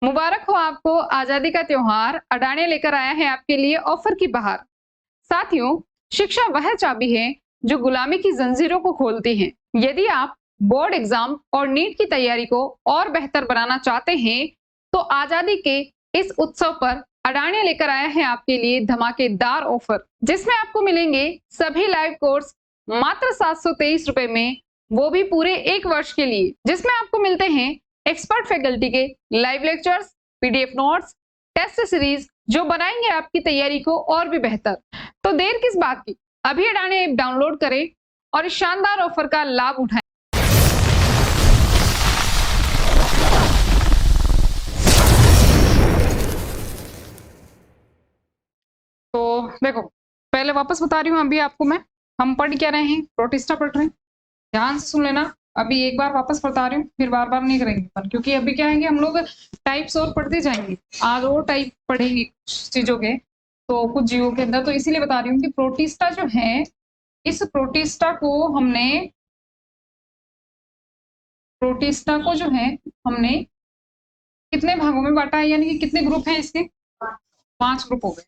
मुबारक हो आपको आजादी का त्योहार। अडानी लेकर आया है आपके लिए ऑफर की बहार। साथियों, शिक्षा वह चाबी है जो गुलामी की जंजीरों को खोलती है। यदि आप बोर्ड एग्जाम और नीट की तैयारी को और बेहतर बनाना चाहते हैं, तो आजादी के इस उत्सव पर अडानी लेकर आया है आपके लिए धमाकेदार ऑफर, जिसमें आपको मिलेंगे सभी लाइव कोर्स मात्र 723 रुपए में, वो भी पूरे 1 वर्ष के लिए, जिसमें आपको मिलते हैं एक्सपर्ट फैकल्टी के live lectures, PDF notes, test series जो बनाएंगे आपकी तैयारी को और भी बेहतर। तो देर किस बात की, अभी अडानी ऐप डाउनलोड करें और इस शानदार ऑफर का लाभ उठाएं। तो देखो, पहले वापस बता रही हूँ अभी आपको मैं, हम पढ़ क्या रहे हैं, प्रोटिस्टा पढ़ रहे हैं। ध्यान से सुन लेना, अभी एक बार वापस बता रही हूँ, फिर बार बार नहीं करेंगे पर, क्योंकि अभी क्या है कि हम लोग टाइप्स और पढ़ते जाएंगे, आज और टाइप पढ़ेंगे कुछ चीजों के, तो कुछ जीवों के अंदर। तो इसीलिए बता रही हूँ कि प्रोटिस्टा जो है, इस प्रोटिस्टा को जो है हमने कितने भागों में बांटा है, यानी कि कितने ग्रुप हैं इसके, 5 ग्रुप हो गए।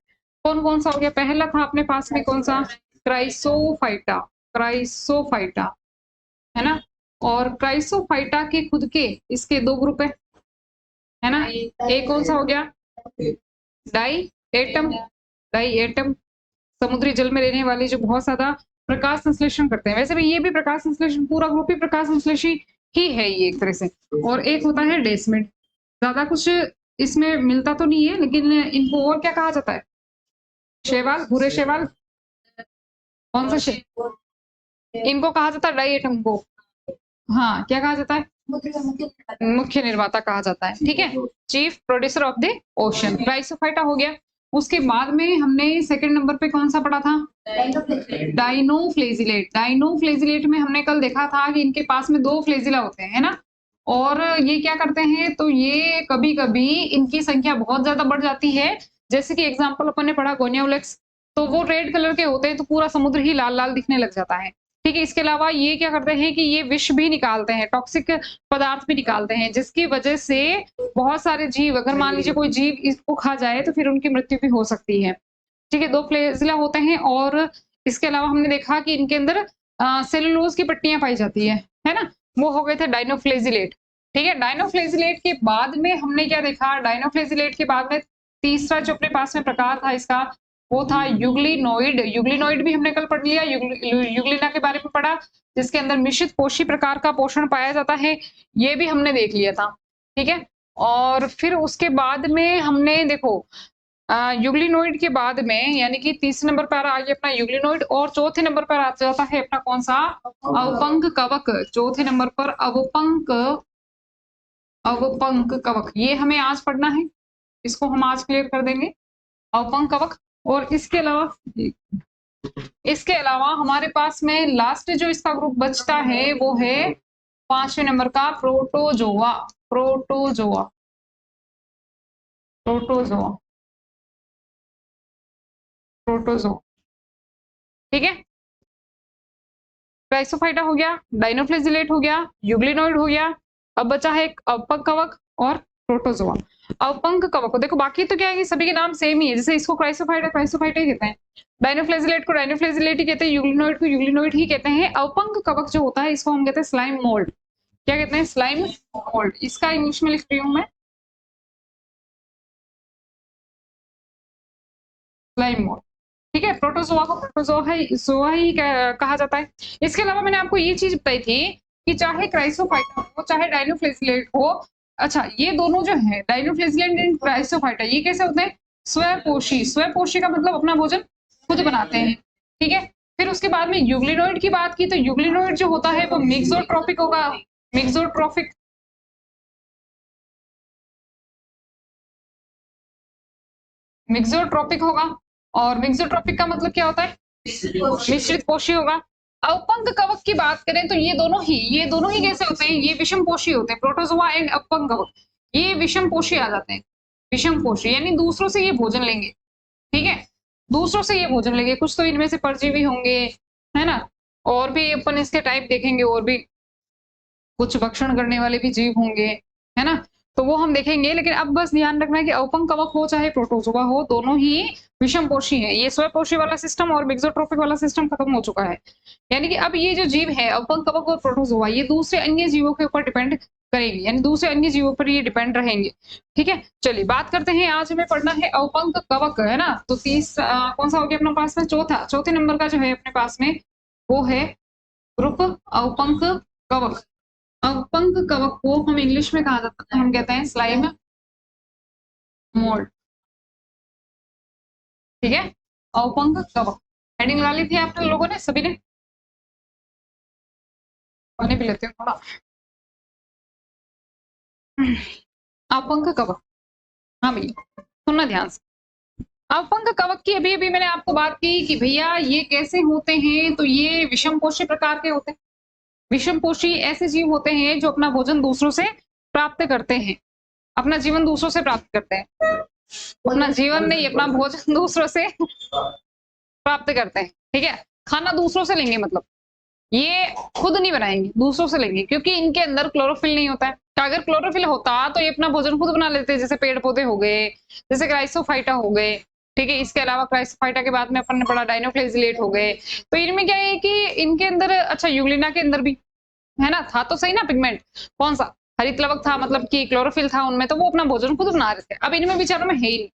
कौन कौन सा हो गया, पहला था अपने पास में कौन सा, क्राइसोफाइटा, क्राइसोफाइटा है ना। और क्राइसोफाइटा के खुद के इसके 2 ग्रुप है ना। एक कौन सा हो गया, डाई एटम, डाई एटम, समुद्री जल में रहने वाले जो बहुत ज्यादा प्रकाश संश्लेषण करते हैं। वैसे भी ये भी प्रकाश संश्लेषण, पूरा ग्रुप ही प्रकाश संश्लेषी ही है ये एक तरह से। और एक होता है डेस्मिड, ज्यादा कुछ इसमें मिलता तो नहीं है, लेकिन इनको और क्या कहा जाता है, शैवाल, भूरे शैवाल, कौन सा शैवाल, इनको कहा जाता है डाई एटम को, हाँ क्या कहा जाता है, मुख्य निर्माता कहा जाता है, ठीक है, chief producer of the ocean. Chrysophyta हो गया। उसके बाद में हमने सेकंड नंबर पे कौन सा पढ़ा था, डाइनोफ्लेजिलेट। डाइनोफ्लेजिलेट में हमने कल देखा था कि इनके पास में 2 फ्लेजिला होते हैं, है ना। और ये क्या करते हैं, तो ये कभी कभी इनकी संख्या बहुत ज्यादा बढ़ जाती है। जैसे कि एग्जाम्पल अपन ने पढ़ा गोनियोलेक्स, तो वो रेड कलर के होते हैं, तो पूरा समुद्र ही लाल लाल दिखने लग जाता है, ठीक है। इसके अलावा ये क्या करते हैं कि ये विष भी निकालते हैं, टॉक्सिक पदार्थ भी निकालते हैं, जिसकी वजह से बहुत सारे जीव, अगर मान लीजिए कोई जीव इसको खा जाए तो फिर उनकी मृत्यु भी हो सकती है, ठीक है। 2 फ्लेजिला होते हैं। और इसके अलावा हमने देखा कि इनके अंदर सेलुलोज की पट्टियां पाई जाती है ना। वो हो गए थे डाइनोफ्लेजिलेट, ठीक है। डाइनोफ्लेजिलेट के बाद में हमने क्या देखा, डाइनोफ्लेजिलेट के बाद में तीसरा जो अपने पास में प्रकार था इसका, वो था यूग्लिनोइड। यूग्लिनोइड भी हमने कल पढ़ लिया, यूग्लिना के बारे में पढ़ा, जिसके अंदर मिश्रित पोषी प्रकार का पोषण पाया जाता है, ये भी हमने देख लिया था, ठीक है। और फिर उसके बाद में हमने देखो, यूग्लिनोइड के बाद में, यानी कि तीसरे नंबर पर आ गया अपना यूग्लिनोइड, और चौथे नंबर पर आ जाता है अपना कौन सा, अवपंक कवक। चौथे नंबर पर अवपंक, अवपंक कवक, ये हमें आज पढ़ना है, इसको हम आज क्लियर कर देंगे, अवपंक कवक। और इसके अलावा हमारे पास में लास्ट जो इसका ग्रुप बचता है वो है 5वें नंबर का प्रोटोजोआ, प्रोटोजोआ, प्रोटोजोआ, प्रोटोजोआ, ठीक है। क्राइसोफाइटा हो गया, डाइनोफ्लेजिलेट हो गया, यूग्लिनोइड हो गया, अब बचा है एक अवपंक कवक और प्रोटोजोआ। अवपंक कवक को देखो, बाकी तो क्या है कि सभी के नाम सेम ही है, जैसे इसको क्राइसोफाइटा क्राइसोफाइटा ही कहते हैं, डाइनोफ्लेजिलेट को डाइनोफ्लेजिलेट ही कहते हैं, यूग्लिनोइड को यूग्लिनोइड ही कहते हैं। अवपंक कवक जो होता है इसको हम कहते हैं स्लाइम मोल्ड। क्या कहते हैं, स्लाइम मोल्ड। इसका इंग्लिश में लिख रही हूं मैं, स्लाइम मोल्ड, ठीक है। प्रोटोजोआ को प्रोटोजोआ ही कहा जाता है। इसके अलावा मैंने आपको ये चीज बताई थी कि चाहे क्राइसोफाइटा हो चाहे डाइनोफ्लेजिलेट हो, अच्छा ये दोनों जो है डाइनोफ्लेजिलेट एंड क्राइसोफाइटा, ये कैसे होते हैं, स्वपोषी। स्वपोषी का मतलब अपना भोजन खुद बनाते हैं, ठीक है। फिर उसके बाद में यूग्लिनोइड की बात की, तो यूग्लिनोइड जो होता है वो मिक्सोट्रोपिक होगा, मिक्सोट्रोपिक, मिक्सोट्रोपिक होगा। और मिक्सोट्रोपिक का मतलब क्या होता है, मिश्रित पोषी होगा। अवपंक कवक की बात करें तो ये दोनों ही कैसे होते हैं, ये विषम पोषी होते हैं, प्रोटोजोआ एंड अवपंक कवक, ये विषम पोषी आ जाते हैं। विषम पोषी यानी दूसरों से ये भोजन लेंगे, ठीक है, दूसरों से ये भोजन लेंगे। कुछ तो इनमें से परजीवी होंगे, है ना, और भी अपन इसके टाइप देखेंगे, और भी कुछ भक्षण करने वाले भी जीव होंगे, है ना। तो वो हम देखेंगे। लेकिन अब बस ध्यान रखना है कि अवपंक कवक हो चाहे प्रोटोजोआ हो, दोनों ही विषमपोषी है। ये स्वपोषी वाला सिस्टम और मिक्सोट्रोपिक वाला सिस्टम खत्म हो चुका है। यानी कि अब ये जो जीव है अवपंक कवक और प्रोटोजोआ, ये दूसरे अन्य जीवों के ऊपर डिपेंड करेगी, यानी दूसरे अन्य जीवों पर ये डिपेंड रहेंगे। ठीक है, चलिए बात करते हैं। आज हमें पढ़ना है अवपंक कवक, है ना। तो कौन सा हो गया अपने पास में? चौथे नंबर का जो है अपने पास में वो है ग्रुप अवपंक कवक। अवपंक कवक को हम इंग्लिश में कहा जाता है, हम कहते हैं स्लाइम मोल्ड। ठीक है, अवपंक कवक हेडिंग ला ली थी आप लोगों ने, सभी ने? पानी भी लेते हैं थोड़ा। अवपंक कवक, हाँ भैया सुनना ध्यान से। अवपंक कवक की अभी अभी मैंने आपको बात की कि भैया ये कैसे होते हैं, तो ये विषमपोषी प्रकार के होते हैं। विषमपोषी ऐसे जीव होते हैं जो अपना भोजन दूसरों से प्राप्त करते हैं, अपना जीवन दूसरों से प्राप्त करते हैं। अपना जीवन नहीं, अपना भोजन दूसरों से प्राप्त करते हैं। ठीक है, खाना दूसरों से लेंगे, मतलब ये खुद नहीं बनाएंगे, दूसरों से लेंगे, क्योंकि इनके अंदर क्लोरोफिल नहीं होता है। तो अगर क्लोरोफिल होता तो ये अपना भोजन खुद बना लेते, जैसे पेड़ पौधे हो गए, जैसे क्राइसोफाइटा हो गए। ठीक है, इसके अलावा क्राइसोफाइटा के बाद में अपन ने पढ़ा डायनोफ्लेजिलेट हो गए। तो इनमें क्या है कि इनके अंदर, अच्छा यूग्लिना के अंदर भी है ना, था तो सही ना पिगमेंट, कौन सा? हरित लवक था, मतलब कि क्लोरोफिल था उनमें, तो वो अपना भोजन खुद बना रहे थे। अब इनमें बेचारों में है ही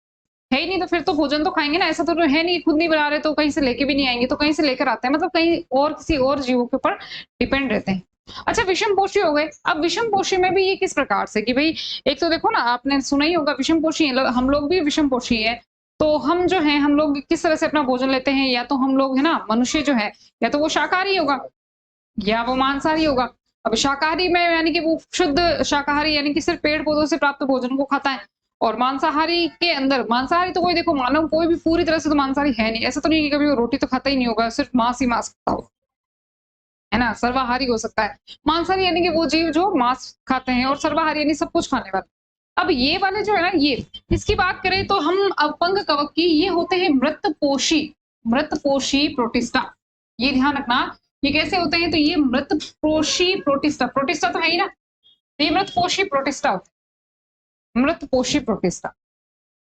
नहीं, तो फिर तो भोजन तो खाएंगे ना, ऐसा तो है नहीं खुद नहीं बना रहे तो कहीं से लेके भी नहीं आएंगे, तो कहीं से लेकर आते हैं, मतलब कहीं और किसी और जीवों के ऊपर डिपेंड रहते हैं। अच्छा, विषमपोषी हो गए। अब विषमपोषी में भी ये किस प्रकार से कि भाई, एक तो देखो ना, आपने सुना ही होगा विषमपोषी हम लोग भी विषमपोषी है। तो हम जो है, हम लोग किस तरह से अपना भोजन लेते हैं, या तो हम लोग है ना, मनुष्य जो है या तो वो शाकाहारी होगा या वो मांसाहारी होगा। अब शाकाहारी में यानी कि वो शुद्ध शाकाहारी, यानी कि सिर्फ पेड़ पौधों से प्राप्त भोजन को खाता है। और मांसाहारी के अंदर, मांसाहारी तो कोई देखो, मानव कोई भी पूरी तरह से तो मांसाहारी है नहीं, ऐसा तो नहीं कि कभी वो रोटी तो खाता ही नहीं होगा, सिर्फ मांस ही मांस खाता हो, है ना। सर्वाहारी हो सकता है। मांसाहारी यानी कि वो जीव जो मांस खाते हैं, और सर्वाहारी यानी सब कुछ खाने वाले। अब ये वाले जो है ना, ये इसकी बात करें तो हम अपंग कवक की, ये होते हैं मृतपोषी, मृतपोषी प्रोटिस्टा। ये ध्यान रखना, ये कैसे होते हैं, तो ये मृतपोषी प्रोटिस्टा, प्रोटिस्टा तो है ही ना, तो ये मृतपोषी प्रोटिस्टा होते हैं, मृतपोषी प्रोटिस्टा।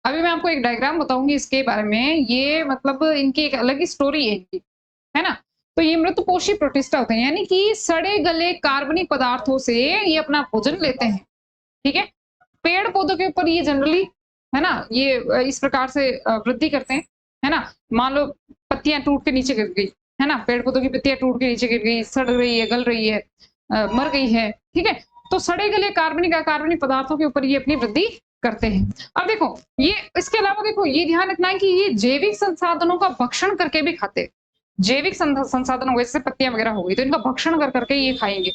अभी मैं आपको एक डायग्राम बताऊंगी इसके बारे में, ये मतलब इनकी एक अलग ही स्टोरी है इनकी, है ना। तो ये मृतपोषी प्रोटिस्टा होते हैं, यानी कि सड़े गले कार्बनिक पदार्थों से ये अपना भोजन लेते हैं। ठीक है, पेड़ पौधों के ऊपर ये जनरली, है ना, ये इस प्रकार से वृद्धि करते हैं, है ना। मान लो पत्तियां टूट के नीचे गिर गई, है ना, पेड़ पौधों की पत्तियां टूट के नीचे गिर गई, सड़ रही है, गल रही है, मर गई है। ठीक है, तो सड़े गले कार्बनिक अकार्बनिक पदार्थों के ऊपर ये अपनी वृद्धि करते हैं। अब देखो, ये इसके अलावा देखो, ये ध्यान रखना है कि ये जैविक संसाधनों का भक्षण करके भी खाते हैं। जैविक संसाधन हो गए, जैसे पत्तियां वगैरह हो गई, तो इनका भक्षण कर करके ये खाएंगे।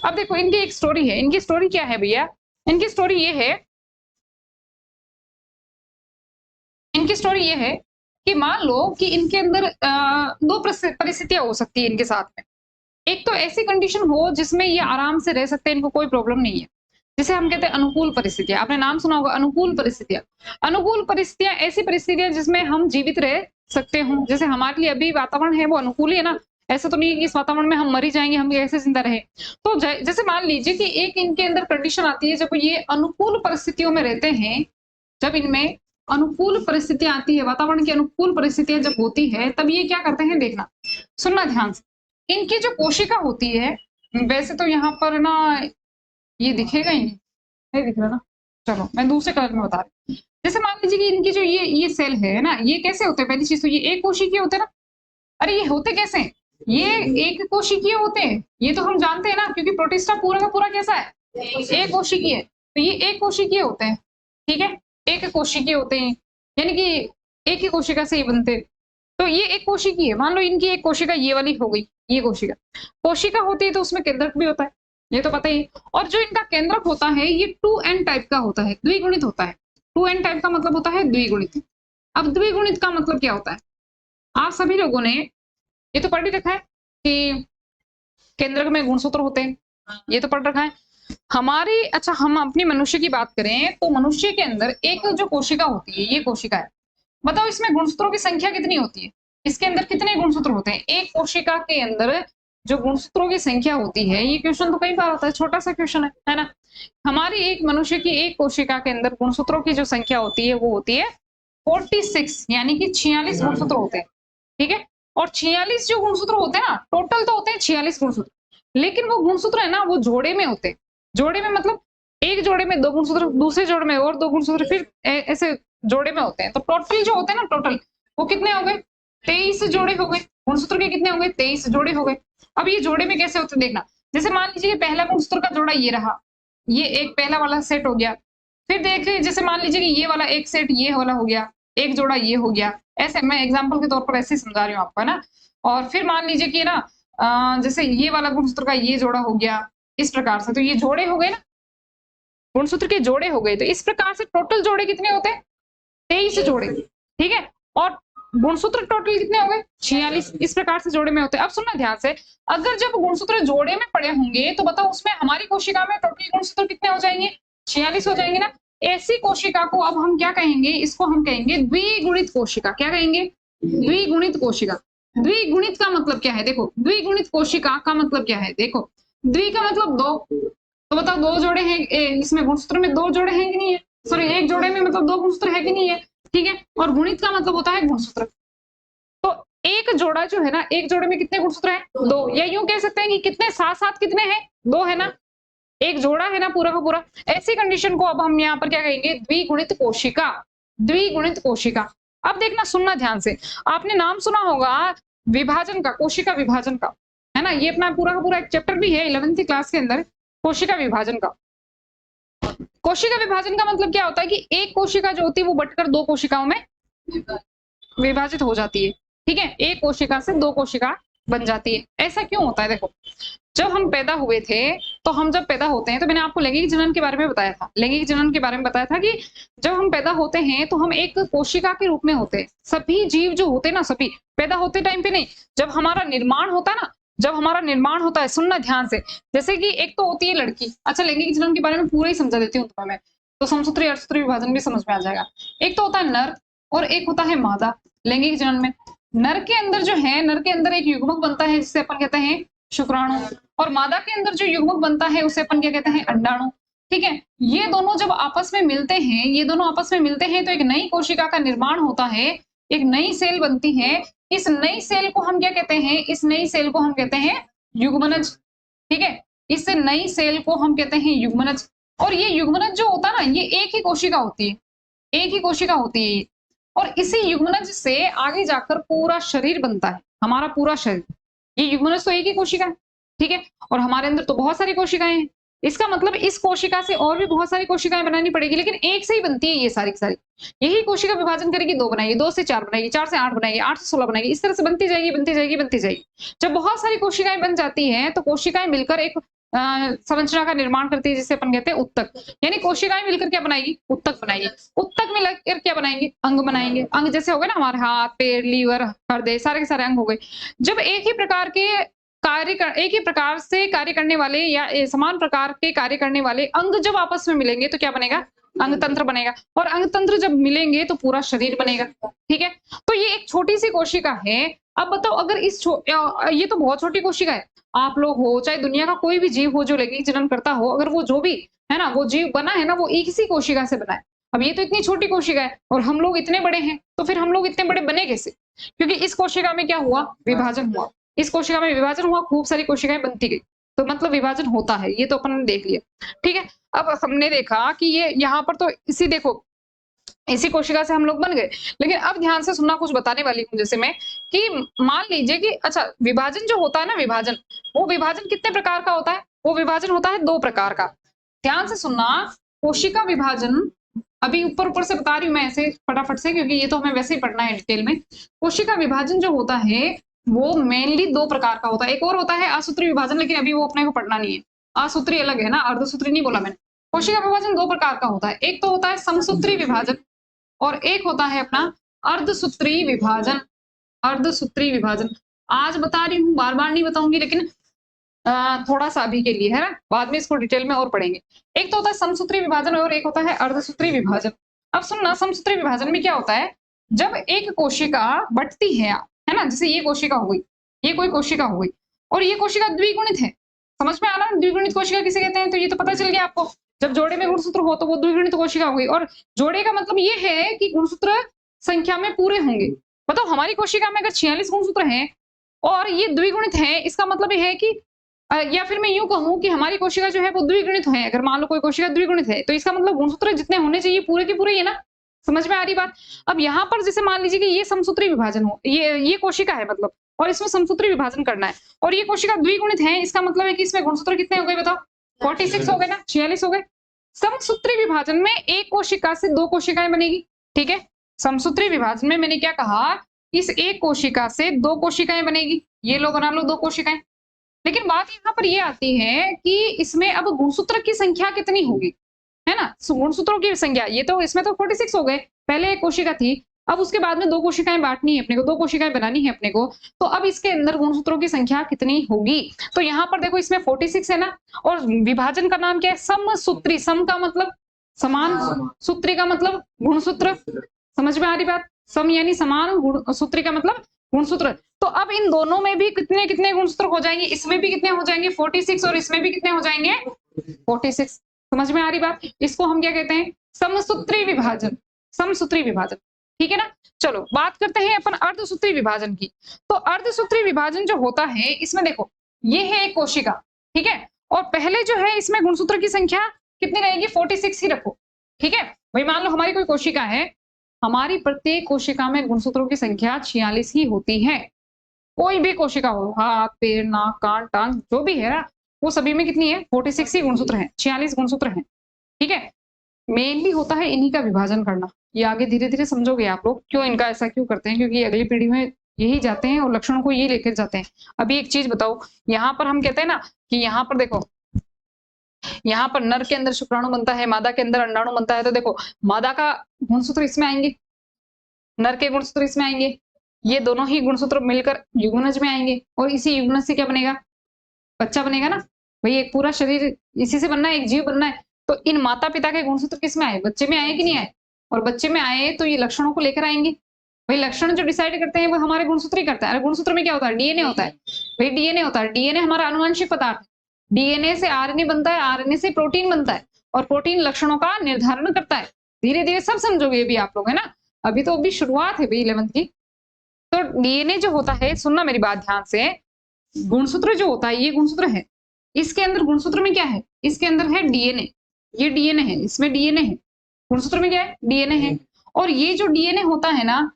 अब देखो, इनकी एक स्टोरी है। इनकी स्टोरी क्या है भैया? इनकी स्टोरी ये है, इनकी स्टोरी ये है कि मान लो कि इनके अंदर दो परिस्थितियां हो सकती है इनके साथ में। एक तो ऐसी कंडीशन हो जिसमें ये आराम से रह सकते हैं, इनको कोई प्रॉब्लम नहीं है, जिसे हम कहते हैं अनुकूल परिस्थितियां। आपने नाम सुना होगा, अनुकूल परिस्थितियां। अनुकूल परिस्थितियां ऐसी परिस्थितियां जिसमें हम जीवित रह सकते हो, जैसे हमारे लिए अभी वातावरण है वो अनुकूल ही है ना। ऐसा तो नहीं है कि इस वातावरण में हम मर ही जाएंगे, हम कैसे जिंदा रहे। तो जैसे मान लीजिए कि एक इनके अंदर कंडीशन आती है, जब ये अनुकूल परिस्थितियों में रहते हैं, जब इनमें अनुकूल परिस्थितियां आती है, वातावरण की अनुकूल परिस्थितियां जब होती है, तब ये क्या करते हैं, देखना, सुनना ध्यान से। इनकी जो कोशिका होती है, वैसे तो यहाँ पर ना ये दिखेगा ही नहीं दिख रहा ना, चलो मैं दूसरे कलर में बता रही हूँ। जैसे मान लीजिए कि इनकी जो ये सेल है ना, ये कैसे होते हैं? पहली चीज तो ये एक कोशिकीय होते हैं ना। अरे ये होते कैसे हैं? ये एक कोशिकीय होते हैं, ये तो हम जानते हैं ना, क्योंकि प्रोटिस्टा पूरा का पूरा कैसा है, एक कोशिकीय। तो ये एक कोशिकीय होते हैं। ठीक है, एक कोशिकीय होते हैं, यानी कि एक ही कोशिका से ही बनते हैं। तो ये एक कोशिकीय है। मान लो इनकी एक कोशिका ये वाली हो गई, ये कोशिका कोशिका होती है, तो उसमें केंद्रक भी होता है, ये तो पता ही। और जो इनका केंद्रक होता है, ये 2n टाइप का होता है, द्विगुणित होता है। 2n टाइप का मतलब होता है द्विगुणित। अब द्विगुणित का मतलब क्या होता है? आप सभी लोगों ने ये तो पढ़ ही रखा है कि केंद्रक में गुणसूत्र होते हैं, ये तो पढ़ रखा है हमारी। अच्छा, हम अपनी मनुष्य की बात करें तो मनुष्य के अंदर एक जो कोशिका होती है, ये कोशिका है। बताओ इसमें गुणसूत्रों की संख्या कितनी होती है? इसके अंदर कितने गुणसूत्र होते हैं? एक कोशिका के अंदर जो गुणसूत्रों की संख्या होती है, ये क्वेश्चन तो कई बार होता है, छोटा सा क्वेश्चन है ना। हमारी एक मनुष्य की एक कोशिका के अंदर गुणसूत्रों की जो संख्या होती है वो होती है 46, यानी कि 46 गुणसूत्र होते हैं, ठीक है। और 46 जो गुणसूत्र होते हैं ना, टोटल तो होते हैं 46 गुणसूत्र, लेकिन वो गुणसूत्र है ना वो जोड़े में होते हैं। जोड़े में मतलब एक जोड़े में 2 गुणसूत्र, दूसरे जोड़े में और 2 गुणसूत्र, फिर ऐसे जोड़े में होते हैं। तो टोटल जो होते हैं ना, टोटल वो कितने हो गए? 23 जोड़े हो गए। गुणसूत्र के कितने हो गए? 23 जोड़े हो गए। अब ये जोड़े में कैसे होते हैं देखना। जैसे मान लीजिए पहला गुणसूत्र का जोड़ा ये रहा, ये एक पहला वाला सेट हो गया। फिर देखिए जैसे मान लीजिए कि ये वाला एक सेट ये वाला हो गया, एक जोड़ा ये हो गया। ऐसे मैं एग्जांपल के तौर पर ऐसे ही समझा रही हूँ आपको, है ना। और फिर मान लीजिए कि ना जैसे ये वाला गुणसूत्र का ये जोड़ा हो गया, इस प्रकार से। तो ये जोड़े हो गए ना, गुणसूत्र के जोड़े हो गए। तो इस प्रकार से टोटल जोड़े कितने होते हैं? 23 जोड़े, ठीक है। और गुणसूत्र टोटल कितने हो गए? 46। इस प्रकार से जोड़े में होते हैं। अब सुनना ध्यान से, अगर जब गुणसूत्र जोड़े में पड़े होंगे तो बताओ उसमें हमारी कोशिका में टोटल गुणसूत्र कितने हो जाएंगे? 46 हो जाएंगे ना। ऐसी कोशिका को अब हम क्या कहेंगे? इसको हम कहेंगे द्विगुणित कोशिका। क्या कहेंगे? द्विगुणित कोशिका। द्विगुणित का मतलब क्या है? देखो, द्विगुणित कोशिका का मतलब क्या है? देखो, द्वि का मतलब दो। तो बताओ दो जोड़े हैं इसमें, गुणसूत्र में 2 जोड़े हैं कि नहीं है? सॉरी, एक जोड़े में मतलब 2 गुणसूत्र है कि नहीं है? ठीक है। और गुणित का मतलब होता है गुणसूत्र। तो एक जोड़ा जो है ना, एक जोड़े में कितने गुणसूत्र हैं? 2। या यूं कह सकते हैं कि कितने, साथ साथ कितने हैं? 2 है ना। एक जोड़ा है ना पूरा का पूरा। ऐसी कंडीशन को अब हम यहाँ पर क्या कहेंगे? द्विगुणित कोशिका। द्विगुणित कोशिका। अब देखना, सुनना ध्यान से। आपने नाम सुना होगा विभाजन का, कोशिका विभाजन का, है ना। ये अपना पूरा का पूरा एक चैप्टर भी है 11वीं क्लास के अंदर, कोशिका विभाजन का। कोशिका विभाजन का मतलब क्या होता है कि एक कोशिका जो होती है वो बटकर 2 कोशिकाओं में विभाजित हो जाती है, ठीक है। एक कोशिका से 2 कोशिका बन जाती है। ऐसा क्यों होता है? देखो, जब हम पैदा हुए थे, तो हम जब पैदा होते हैं तो मैंने आपको लैंगिक जनन के बारे में बताया था। लैंगिक जनन के बारे में बताया था कि जब हम पैदा होते हैं तो हम एक कोशिका के रूप में होते हैं। सभी जीव जो होते हैं ना, सभी पैदा होते टाइम पे नहीं, जब हमारा निर्माण होता है ना, जब हमारा निर्माण होता है, सुनना ध्यान से। जैसे कि एक तो होती है लड़की। अच्छा, लैंगिक जनन के बारे में पूरा ही समझा देती हूँ तुम्हें मैं, तो समसूत्री अर्थसूत्री विभाजन भी समझ में आ जाएगा। एक तो होता है नर और एक होता है मादा लैंगिक जनन में। नर के अंदर जो है, नर के अंदर एक युग्मक बनता है जिसे अपन कहते हैं शुक्राणु, और मादा के अंदर जो युग्मक बनता है उसे अपन क्या कहते हैं? अंडाणु, ठीक है। ये दोनों जब आपस में मिलते हैं, ये दोनों आपस में मिलते हैं तो एक नई कोशिका का निर्माण होता है, एक नई सेल बनती है। इस नई सेल को हम क्या कहते हैं? इस नई सेल को हम कहते हैं युग्मनज, ठीक है। इस नई सेल को हम कहते हैं युग्मनज। और ये युग्मनज जो होता है ना, ये एक ही कोशिका होती है, एक ही कोशिका होती है ये। और इसी युग्मनज से आगे जाकर पूरा शरीर बनता है, हमारा पूरा शरीर। ये युग्मनज तो एक ही कोशिका है, ठीक है। और हमारे अंदर तो बहुत सारी कोशिकाएं हैं। इसका मतलब इस कोशिका से और भी बहुत सारी कोशिकाएं बनानी पड़ेगी, लेकिन एक से ही बनती है ये सारी की सारी। यही कोशिका विभाजन करेगी, 2 बनाएगी, 2 से 4 बनाएगी, 4 से 8 बनाएगी, 8 से 16 बनाएगी। इस तरह से बनती जाएगी, बनती जाएगी, बनती जाएगी। जब बहुत सारी कोशिकाएं बन जाती हैं तो कोशिकाएं मिलकर एक संरचना का निर्माण करती है जिसे अपन कहते हैं उत्तक। यानी कोशिकाएं मिलकर क्या बनाएगी? उत्तक बनाएगी। उत्तक में लगकर क्या बनाएंगे? अंग बनाएंगे। अंग जैसे हो गए ना हमारे हाथ, पैर, लीवर, हृदय, सारे के सारे अंग हो गए। जब एक ही प्रकार के एक ही प्रकार से कार्य करने वाले या समान प्रकार के कार्य करने वाले अंग जब आपस में मिलेंगे तो क्या बनेगा? अंग तंत्र बनेगा। और अंग तंत्र जब मिलेंगे तो पूरा शरीर बनेगा, ठीक है। तो ये एक छोटी सी कोशिका है। अब बताओ, अगर ये तो बहुत छोटी कोशिका है। आप लोग हो चाहे दुनिया का कोई भी जीव हो जो लैंगिक जनन करता हो, अगर वो जो भी है ना, वो जीव बना है ना, वो एक ही कोशिका से बना है। अब ये तो इतनी छोटी कोशिका है और हम लोग इतने बड़े हैं, तो फिर हम लोग इतने बड़े बने कैसे? क्योंकि इस कोशिका में क्या हुआ? विभाजन हुआ। इस कोशिका में विभाजन हुआ, खूब सारी कोशिकाएं बनती गई, तो मतलब विभाजन होता है। ये तो अपन ने देख लिया, ठीक है। अब हमने देखा कि ये यहाँ पर तो इसी देखो, इसी कोशिका से हम लोग बन गए। लेकिन अब ध्यान से सुनना, कुछ बताने वाली हूँ जैसे मैं, कि मान लीजिए कि अच्छा, विभाजन जो होता है ना, विभाजन, वो विभाजन कितने प्रकार का होता है? वो विभाजन होता है 2 प्रकार का। ध्यान से सुनना, कोशिका विभाजन, अभी ऊपर ऊपर से बता रही हूँ मैं ऐसे फटाफट से, क्योंकि ये तो हमें वैसे ही पढ़ना है डिटेल में। कोशिका विभाजन जो होता है वो मेनली 2 प्रकार का होता है। एक और होता है असूत्री विभाजन, लेकिन अभी वो अपने को पढ़ना नहीं है। असूत्री अलग है ना, अर्धसूत्री नहीं बोला मैंने। कोशिका विभाजन 2 प्रकार का होता है। एक तो होता है समसूत्री विभाजन और एक होता है अपना अर्धसूत्री विभाजन। अर्धसूत्री विभाजन आज बता रही हूँ, बार बार नहीं बताऊंगी, लेकिन थोड़ा सा अभी के लिए, है ना। बाद में इसको डिटेल में और पढ़ेंगे। एक तो होता है समसूत्री विभाजन और एक होता है अर्धसूत्री विभाजन। अब सुनना, समसूत्री विभाजन में क्या होता है? जब एक कोशिका बटती है ना, जैसे ये कोशिका हो गई, ये कोई कोशिका हो गई, और ये कोशिका द्विगुणित है। समझ में आ रहा है द्विगुणित कोशिका किसे कहते हैं? तो ये तो पता चल गया आपको, जब जोड़े में गुणसूत्र हो तो वो द्विगुणित कोशिका हो गई। और जोड़े का मतलब ये है कि गुणसूत्र संख्या में पूरे होंगे। बताओ हमारी कोशिका में अगर 46 गुणसूत्र हैं और ये द्विगुणित है, इसका मतलब ये है कि या फिर मैं यूं कहूं कि हमारी कोशिका जो है वो द्विगुणित है। अगर मान लो कोई कोशिका द्विगुणित है तो इसका मतलब गुणसूत्र जितने होने चाहिए पूरे के पूरे ही है ना। समझ में आ रही बात? अब यहाँ पर जैसे मान लीजिए कि ये समसूत्री विभाजन हो, ये कोशिका है मतलब, और इसमें समसूत्री विभाजन करना है और ये कोशिका द्विगुणित है, इसका मतलब है कि इसमें गुणसूत्र कितने हो गए बताओ? 46 हो गए ना, 46 हो गए। समसूत्री विभाजन में एक कोशिका से दो कोशिकाएं बनेगी, ठीक है। समसूत्री विभाजन में मैंने क्या कहा, इस एक कोशिका से दो कोशिकाएं बनेगी, ये लो बना लो दो कोशिकाएं। लेकिन बात यहाँ पर ये आती है कि इसमें अब गुणसूत्र की संख्या कितनी होगी, है ना। गुणसूत्रों की संख्या, ये तो इसमें तो 46 हो गए, पहले एक कोशिका थी, अब उसके बाद में दो कोशिकाएं बांटनी है अपने को, दो कोशिकाएं बनानी है अपने को, तो अब इसके अंदर गुणसूत्रों की संख्या कितनी होगी? तो यहाँ पर देखो इसमें 46 है ना, और विभाजन का नाम क्या है? समसूत्री। सम का मतलब समान, सूत्री का मतलब गुणसूत्र। समझ में आ रही बात? सम यानी समान, सूत्री का मतलब गुणसूत्र। तो अब इन दोनों में भी कितने कितने गुणसूत्र हो जाएंगे? इसमें भी कितने हो जाएंगे? 46, और इसमें भी कितने हो जाएंगे? 46। समझ में आ रही बात? इसको हम क्या कहते हैं? समसूत्री विभाजन। समसूत्री विभाजन, ठीक है ना। चलो बात करते हैं अपन अर्धसूत्री विभाजन की। तो अर्धसूत्री विभाजन जो होता है, इसमें देखो ये है एक कोशिका, ठीक है, और पहले जो है इसमें गुणसूत्र की संख्या कितनी रहेगी? 46 ही रखो, ठीक है। भाई मान लो हमारी कोई कोशिका है, हमारी प्रत्येक कोशिका में गुणसूत्रों की संख्या 46 ही होती है। कोई भी कोशिका हो, हाथ, पैर, नाक, कान, टांग, जो भी है ना, वो सभी में कितनी है? 46 ही गुणसूत्र हैं, 46 गुणसूत्र हैं, ठीक है। मेनली होता है इन्हीं का विभाजन करना। ये आगे धीरे धीरे समझोगे आप लोग क्यों इनका ऐसा क्यों करते हैं, क्योंकि अगली पीढ़ी में यही जाते हैं और लक्षणों को ये लेकर जाते हैं। अभी एक चीज बताओ, यहाँ पर हम कहते हैं ना कि यहाँ पर देखो, यहाँ पर नर के अंदर शुक्राणु बनता है, मादा के अंदर अंडाणु बनता है। तो देखो मादा का गुणसूत्र इसमें आएंगे, नर के गुणसूत्र इसमें आएंगे, ये दोनों ही गुणसूत्र मिलकर युग्मनज में आएंगे, और इसी युग्मनज से क्या बनेगा? बच्चा बनेगा ना। भाई एक पूरा शरीर इसी से बनना है, एक जीव बनना है। तो इन माता पिता के गुणसूत्र किस में आए? बच्चे में आए कि नहीं आए? और बच्चे में आए तो ये लक्षणों को लेकर आएंगे। भाई लक्षण जो डिसाइड करते हैं वो हमारे गुणसूत्र ही करता है। गुणसूत्र में क्या होता है? डीएनए होता है। भाई डीएनए होता है, डीएनए हमारा आनुवंशिक पदार्थ है। डीएनए से आरएनए बनता है, आरएनए से प्रोटीन बनता है, और प्रोटीन लक्षणों का निर्धारण करता है। धीरे धीरे सब समझोगे ये भी आप लोग, है ना। अभी तो अभी शुरुआत है भाई 11th की। तो डीएनए जो होता है, सुनना मेरी बात ध्यान से, गुणसूत्र जो होता है ये गुणसूत्र है, इसके अंदर गुणसूत्र में क्या है? इसके अंदर है डीएनए, ये डीएनए है, इसमें डीएनए है, गुणसूत्र में क्या है? डीएनए है। और ये जो डीएनए होता है ना,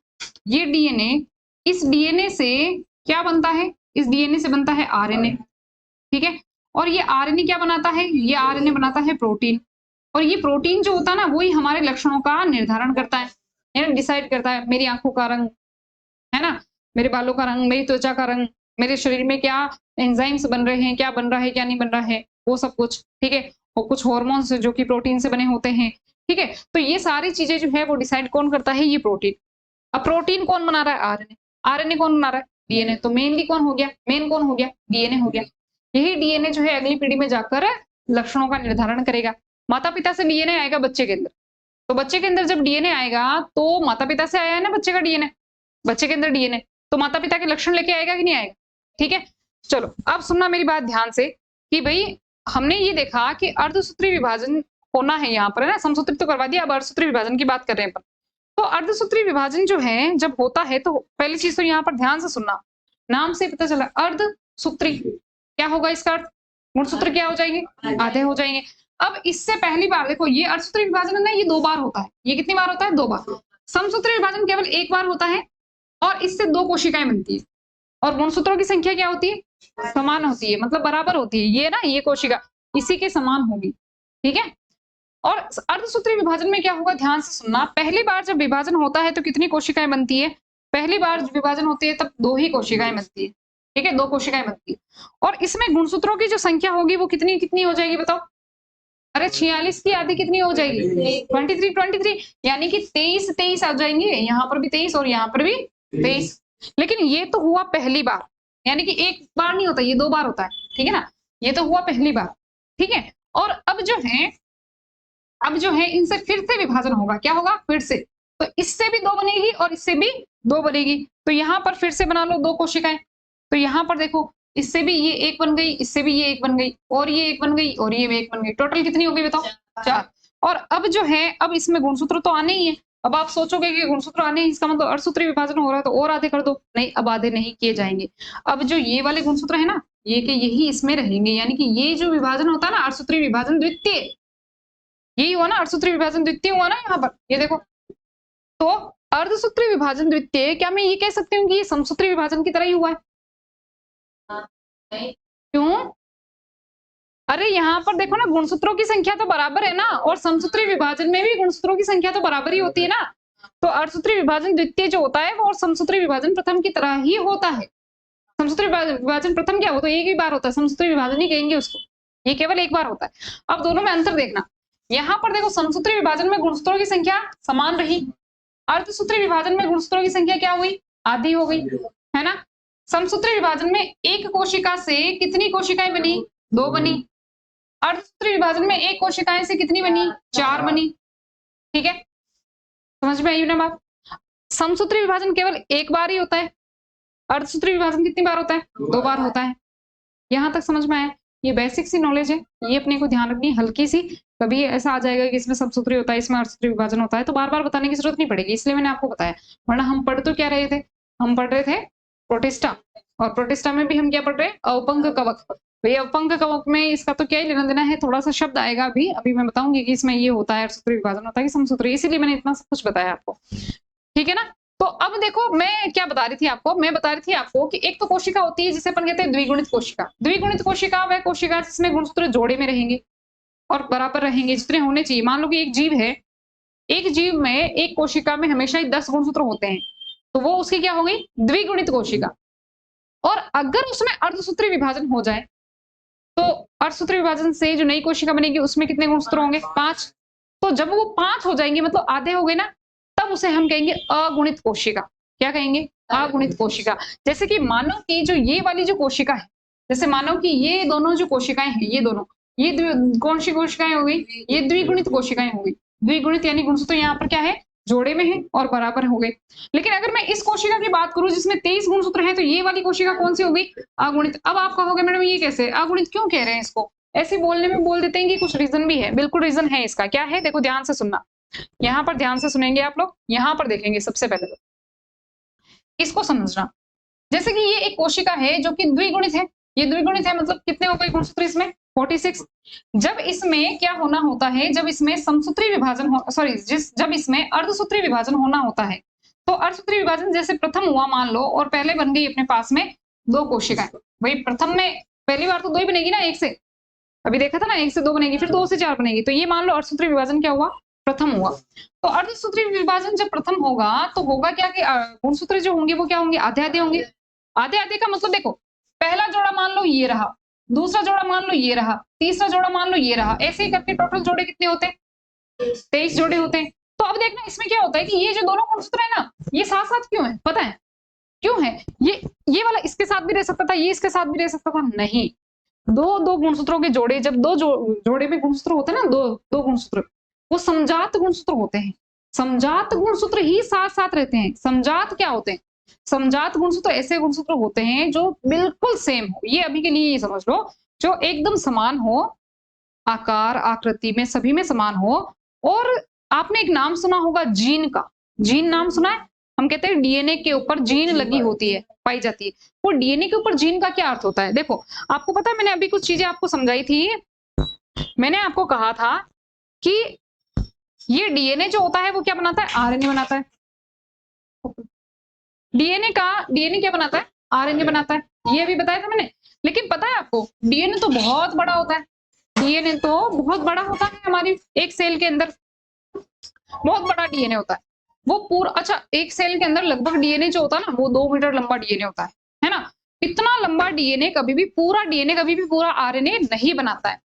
ये डीएनए, इस डीएनए से क्या बनता है? इस डीएनए से बनता है आरएनए, ठीक है। और ये आरएनए क्या बनाता है? ये आरएनए बनाता है प्रोटीन, और ये प्रोटीन जो होता है ना, वही हमारे लक्षणों का निर्धारण करता है, डिसाइड करता है मेरी आंखों का रंग, है ना, मेरे बालों का रंग, मेरी त्वचा का रंग, मेरे शरीर में क्या एंजाइम्स बन रहे हैं, क्या बन रहा है, क्या नहीं बन रहा है, वो सब कुछ, ठीक है। और कुछ हार्मोन्स जो कि प्रोटीन से बने होते हैं, ठीक है। तो ये सारी चीजें जो है वो डिसाइड कौन करता है? ये प्रोटीन। अब प्रोटीन कौन बना रहा है? आरएनए। आरएनए कौन बना रहा है? डीएनए। तो मेनली कौन हो गया? मेन कौन हो गया? डीएनए हो गया। यही डीएनए जो है अगली पीढ़ी में जाकर लक्षणों का निर्धारण करेगा। माता पिता से डीएनए आएगा बच्चे के अंदर, तो बच्चे के अंदर जब डीएनए आएगा तो माता पिता से आया है ना बच्चे का डीएनए, बच्चे के अंदर डीएनए, तो माता पिता के लक्षण लेके आएगा कि नहीं आएगा? ठीक है। चलो अब सुनना मेरी बात ध्यान से कि भाई हमने ये देखा कि अर्धसूत्री विभाजन होना है यहाँ पर, है ना। समसूत्री तो करवा दिया, अब अर्धसूत्री विभाजन की बात कर रहे हैं अपन। तो अर्धसूत्री विभाजन जो है जब होता है तो पहली चीज तो यहाँ पर ध्यान से सुनना, नाम से पता चला अर्धसूत्री, क्या होगा इसका अर्थ? गुणसूत्र क्या हो जाएंगे? आधे हो जाएंगे। अब इससे पहली बार देखो, ये अर्धसूत्री विभाजन है ना, ये 2 बार होता है। ये कितनी बार होता है? 2 बार। समसूत्री विभाजन केवल 1 बार होता है, और इससे 2 कोशिकाएं बनती है, और गुणसूत्रों की संख्या क्या होती है? समान होती है, मतलब बराबर होती है। ये ना, ये कोशिका इसी के समान होगी, ठीक है। और अर्धसूत्री विभाजन में क्या होगा? ध्यान से सुनना, पहली बार जब विभाजन होता है तो कितनी कोशिकाएं बनती है? पहली बार विभाजन होती है तब 2 ही कोशिकाएं बनती है, ठीक है, 2 कोशिकाएं बनती है। और इसमें गुणसूत्रों की जो संख्या होगी वो कितनी कितनी हो जाएगी बताओ? अरे 46 की आधी कितनी हो जाएगी? 23, यानी कि 23 आ जाएंगे। यहाँ पर भी 23 और यहाँ पर भी 23। लेकिन ये तो हुआ पहली बार, यानी कि 1 बार नहीं होता, ये 2 बार होता है, ठीक है ना। ये तो हुआ पहली बार, ठीक है। और अब जो है इनसे फिर से विभाजन होगा। क्या होगा? फिर से। तो इससे भी 2 बनेगी और इससे भी 2 बनेगी। तो यहाँ पर फिर से बना लो 2 कोशिकाएं। तो यहाँ पर देखो इससे भी ये एक बन गई, इससे भी ये एक बन गई, और ये एक बन गई, और ये भी एक बन गई। टोटल कितनी हो गई बताओ? 4। और अब जो है, अब इसमें गुणसूत्र तो आने ही है। अब आप सोचोगे कि गुणसूत्र आने हैं, इसका मतलब अर्धसूत्री विभाजन हो रहा है तो और आधे कर दो। नहीं, अब आधे नहीं किए जाएंगे। अब जो ये वाले गुणसूत्र है ना, ये के यही इसमें रहेंगे, यानी कि ये जो विभाजन होता है ना, अर्धसूत्री विभाजन द्वितीय, यही हुआ ना, अर्धसूत्री विभाजन द्वितीय हुआ ना यहाँ पर, ये देखो। तो अर्धसूत्री विभाजन द्वितीय, क्या मैं ये कह सकती हूँ कि ये समसूत्री विभाजन की तरह ही हुआ है? क्यों? अरे यहाँ पर देखो ना, गुणसूत्रों की संख्या तो बराबर है ना, और समसूत्री विभाजन में भी गुणसूत्रों की संख्या तो बराबर ही होती है ना। तो अर्धसूत्री विभाजन द्वितीय जो होता है वो समसूत्री विभाजन प्रथम की तरह ही होता है। समसूत्री विभाजन प्रथम क्या हो, तो एक ही बार होता है, समसूत्री विभाजन ही कहेंगे उसको, ये केवल एक बार होता है। अब दोनों में अंतर देखना, यहाँ पर देखो समसूत्री विभाजन में गुणसूत्रों की संख्या समान रही, अर्धसूत्री विभाजन में गुणसूत्रों की संख्या क्या हुई? आधी हो गई, है ना। समसूत्री विभाजन में एक कोशिका से कितनी कोशिकाएं बनी? 2 बनी। अर्धसूत्री विभाजन में एक कोशिकाएं से कितनी बनी? 4 बनी। ठीक है, समझ में आई ना बात? समसूत्री विभाजन केवल एक बार ही होता है, अर्धसूत्री विभाजन कितनी बार होता है? 2 बार होता है। यहाँ तक समझ में आया? ये बेसिक सी नॉलेज है, ये अपने को ध्यान रखनी है, हल्की सी। कभी ऐसा आ जाएगा कि इसमें समसूत्री होता है, इसमें अर्धसूत्री विभाजन होता है, तो बार बार बताने की जरूरत नहीं पड़ेगी, इसलिए मैंने आपको बताया। वरना हम पढ़ तो क्या रहे थे? हम पढ़ रहे थे प्रोटिस्टा, और प्रोटिस्टा में भी हम क्या पढ़ रहे हैं? अवपंक कवक। तो ये अवपंक कवक में इसका तो क्या ही लेना देना है, थोड़ा सा शब्द आएगा अभी मैं बताऊंगी कि इसमें ये होता है, अर्धसूत्री विभाजन होता है कि समसूत्री, इसीलिए मैंने इतना सब कुछ बताया आपको। ठीक है ना। तो अब देखो, मैं क्या बता रही थी आपको? मैं बता रही थी आपको कि एक तो कोशिका होती है जिसे अपन कहते हैं द्विगुणित कोशिका। द्विगुणित कोशिका वह कोशिका जिसमें गुणसूत्र जोड़े में रहेंगे और बराबर रहेंगे, जितने होने चाहिए। मान लो कि एक जीव है, एक जीव में एक कोशिका में हमेशा ही 10 गुणसूत्र होते हैं, तो वो उसकी क्या हो गई? द्विगुणित कोशिका। और अगर उसमें अर्धसूत्री विभाजन हो जाए, तो अर्धसूत्री विभाजन से जो नई कोशिका बनेगी उसमें कितने गुणसूत्र होंगे? 5। तो जब वो 5 हो जाएंगे, मतलब आधे हो गए ना, तब उसे हम कहेंगे अगुणित कोशिका। क्या कहेंगे? अगुणित कोशिका। जैसे कि मानव की जो ये वाली जो कोशिका है, जैसे मानव की ये दोनों जो कोशिकाएं हैं, ये दोनों, ये कौन सी कोशिकाएं हो गई? ये द्विगुणित कोशिकाएं हो गई। द्विगुणित यानी गुणसूत्र यहाँ पर क्या है? जोड़े में है और बराबर हो गए। लेकिन अगर मैं इस कोशिका की बात करूं जिसमें 23 गुणसूत्र हैं, तो ये वाली कोशिका कौन सी हो गई? अगुणित। अब आप कहोगे मैडम ये कैसे? अगुणित क्यों कह रहे हैं इसको? ऐसे बोलने में बोल देते हैं कि कुछ रीजन भी है। बिल्कुल रीजन है इसका। क्या है? देखो ध्यान से सुनना, यहाँ पर ध्यान से सुनेंगे आप लोग, यहाँ पर देखेंगे। सबसे पहले तो इसको समझना, जैसे कि ये एक कोशिका है जो कि द्विगुणित है। ये द्विगुणित है मतलब कितने हो गए गुणसूत्र इसमें? 46। जब इसमें क्या होना होता है? जब इसमें समसूत्री विभाजन हो, सॉरी, जब इसमें अर्धसूत्री विभाजन होना होता है, तो अर्धसूत्री विभाजन जैसे प्रथम हुआ मान लो, और पहले बन गई अपने पास में 2 कोशिकाएं। वही प्रथम में पहली बार तो 2 ही बनेगी ना, 1 से। अभी देखा था ना, 1 से 2 बनेगी, फिर 2 से 4 बनेगी। तो ये मान लो अर्धसूत्री विभाजन क्या हुआ? प्रथम हुआ। तो अर्धसूत्री विभाजन जब प्रथम होगा तो होगा क्या कि गुणसूत्र जो होंगे वो क्या होंगे? आधे आधे होंगे। आधे आधे का मतलब देखो, पहला जोड़ा मान लो ये रहा, दूसरा जोड़ा मान लो ये रहा, तीसरा जोड़ा मान लो ये रहा, ऐसे ही करके टोटल जोड़े कितने होते हैं? 23 जोड़े होते हैं। तो अब देखना इसमें क्या होता है कि ये जो दोनों गुणसूत्र है ना, ये साथ साथ क्यों है? पता है क्यों है? ये वाला इसके साथ भी रह सकता था, ये इसके साथ भी रह सकता था। नहीं, दो गुणसूत्रों के जोड़े, जब दो जोड़े में गुणसूत्र होते हैं ना, दो गुणसूत्र, वो समजात गुणसूत्र होते हैं। समजात गुणसूत्र ही साथ साथ रहते हैं। समजात क्या होते हैं? समजात गुणसूत्र ऐसे गुणसूत्र होते हैं जो बिल्कुल सेम हो। ये अभी के लिए ये समझ लो, जो एकदम समान हो, आकार आकृति में सभी में समान हो। और आपने एक नाम सुना होगा जीन का। जीन नाम सुना है? हम कहते हैं डीएनए के ऊपर जीन लगी होती है, पाई जाती है। वो डीएनए के ऊपर जीन का क्या अर्थ होता है? देखो, आपको पता है, मैंने अभी कुछ चीजें आपको समझाई थी। मैंने आपको कहा था कि ये डीएनए जो होता है वो क्या बनाता है? आरएनए बनाता है। डीएनए क्या बनाता है? आरएनए बनाता है। ये भी बताया था मैंने। लेकिन पता है आपको, डीएनए तो बहुत बड़ा होता है। डीएनए तो बहुत बड़ा होता है हमारी एक सेल के अंदर, बहुत बड़ा डीएनए होता है वो पूरा। अच्छा, एक सेल के अंदर लगभग डीएनए जो होता है ना, वो 2 मीटर लंबा डीएनए होता है ना। इतना लंबा डीएनए कभी भी पूरा आरएनए नहीं बनाता है।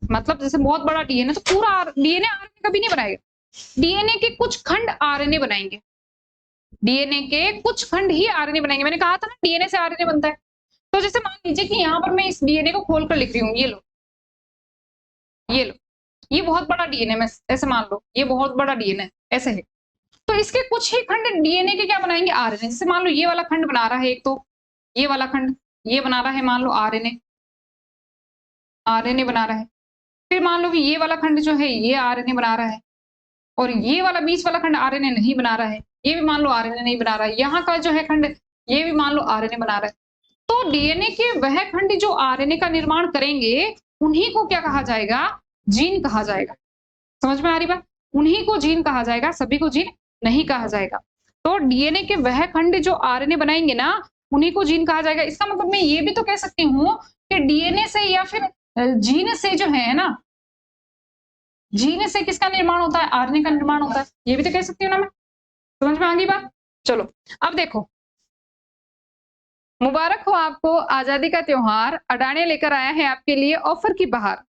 मतलब जैसे बहुत बड़ा डीएनए, तो पूरा डीएनए आरएनए कभी नहीं बनाएगा। डीएनए के कुछ खंड आरएनए बनाएंगे। डीएनए के कुछ खंड ही आरएनए बनाएंगे। मैंने कहा था ना, डीएनए से आरएनए बनता है। तो जैसे मान लीजिए कि यहाँ पर मैं इस डीएनए को खोलकर लिख रही हूँ, ये लो, ये बहुत बड़ा डीएनए, मैं ऐसे मान लो ये बहुत बड़ा डीएनए ऐसे है। तो इसके कुछ ही खंड डीएनए के क्या बनाएंगे? आरएनए। जैसे मान लो ये वाला खंड बना रहा है एक, तो ये वाला खंड, ये बना रहा है मान लो आरएनए, आरएनए बना रहा है। फिर मान लो कि ये वाला खंड जो है ये आरएनए बना रहा है और ये वाला बीच वाला खंड आरएनए नहीं बना रहा है, ये भी मान लो आरएनए नहीं बना रहा है। यहाँ का जो है खंड ये भी मान लो आरएनए बना रहा है। तो डीएनए के वह खंड जो आरएनए का निर्माण करेंगे उन्हीं को क्या कहा जाएगा? जीन कहा जाएगा। समझ में आ रही बात? उन्हीं को जीन कहा जाएगा, सभी को जीन नहीं कहा जाएगा। तो डीएनए के वह खंड जो आरएनए बनाएंगे ना उन्हीं को जीन कहा जाएगा। इसका मतलब मैं ये भी तो कह सकती हूँ कि डीएनए से या फिर जीन से जो है ना, जीन से किसका निर्माण होता है? आरएनए का निर्माण होता है। ये भी तो कह सकती हूँ ना मैं। समझ में आ गई बात? चलो अब देखो, मुबारक हो आपको आजादी का त्योहार, अडाने लेकर आया है आपके लिए ऑफर की बहार।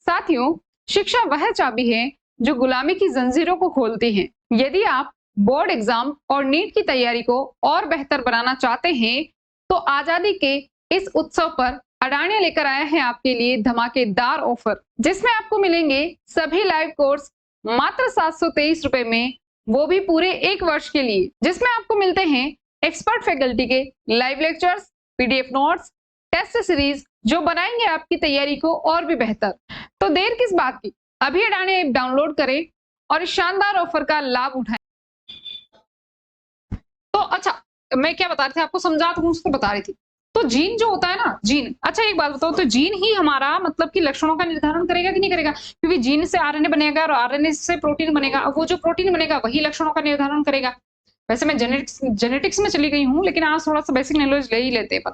साथियों, शिक्षा वह चाबी है जो गुलामी की जंजीरों को खोलती है। यदि आप बोर्ड एग्जाम और नीट की तैयारी को और बेहतर बनाना चाहते हैं तो आजादी के इस उत्सव पर अडाने लेकर आया है आपके लिए धमाकेदार ऑफर, जिसमें आपको मिलेंगे सभी लाइव कोर्स मात्र 723 रुपए में, वो भी पूरे 1 वर्ष के लिए, जिसमें आपको मिलते हैं एक्सपर्ट फैकल्टी के live lectures, PDF notes, test series जो बनाएंगे आपकी तैयारी को और भी बेहतर। तो देर किस बात की, अभी अडाने ऐप डाउनलोड करें और इस शानदार ऑफर का लाभ उठाएं। तो अच्छा, मैं क्या बता रही थी आपको, समझा तो उसको बता रही थी। तो जीन जो होता है ना, जीन, अच्छा एक बात बताओ, तो जीन ही हमारा मतलब कि लक्षणों का निर्धारण करेगा कि नहीं करेगा? क्योंकि जीन से आरएनए बनेगा और आरएनए से प्रोटीन बनेगा, अब वो जो प्रोटीन बनेगा वही लक्षणों का निर्धारण करेगा। वैसे मैं जेनेटिक्स में चली गई हूँ, लेकिन आज थोड़ा सा बेसिक नॉलेज ले ही लेते हैं। पर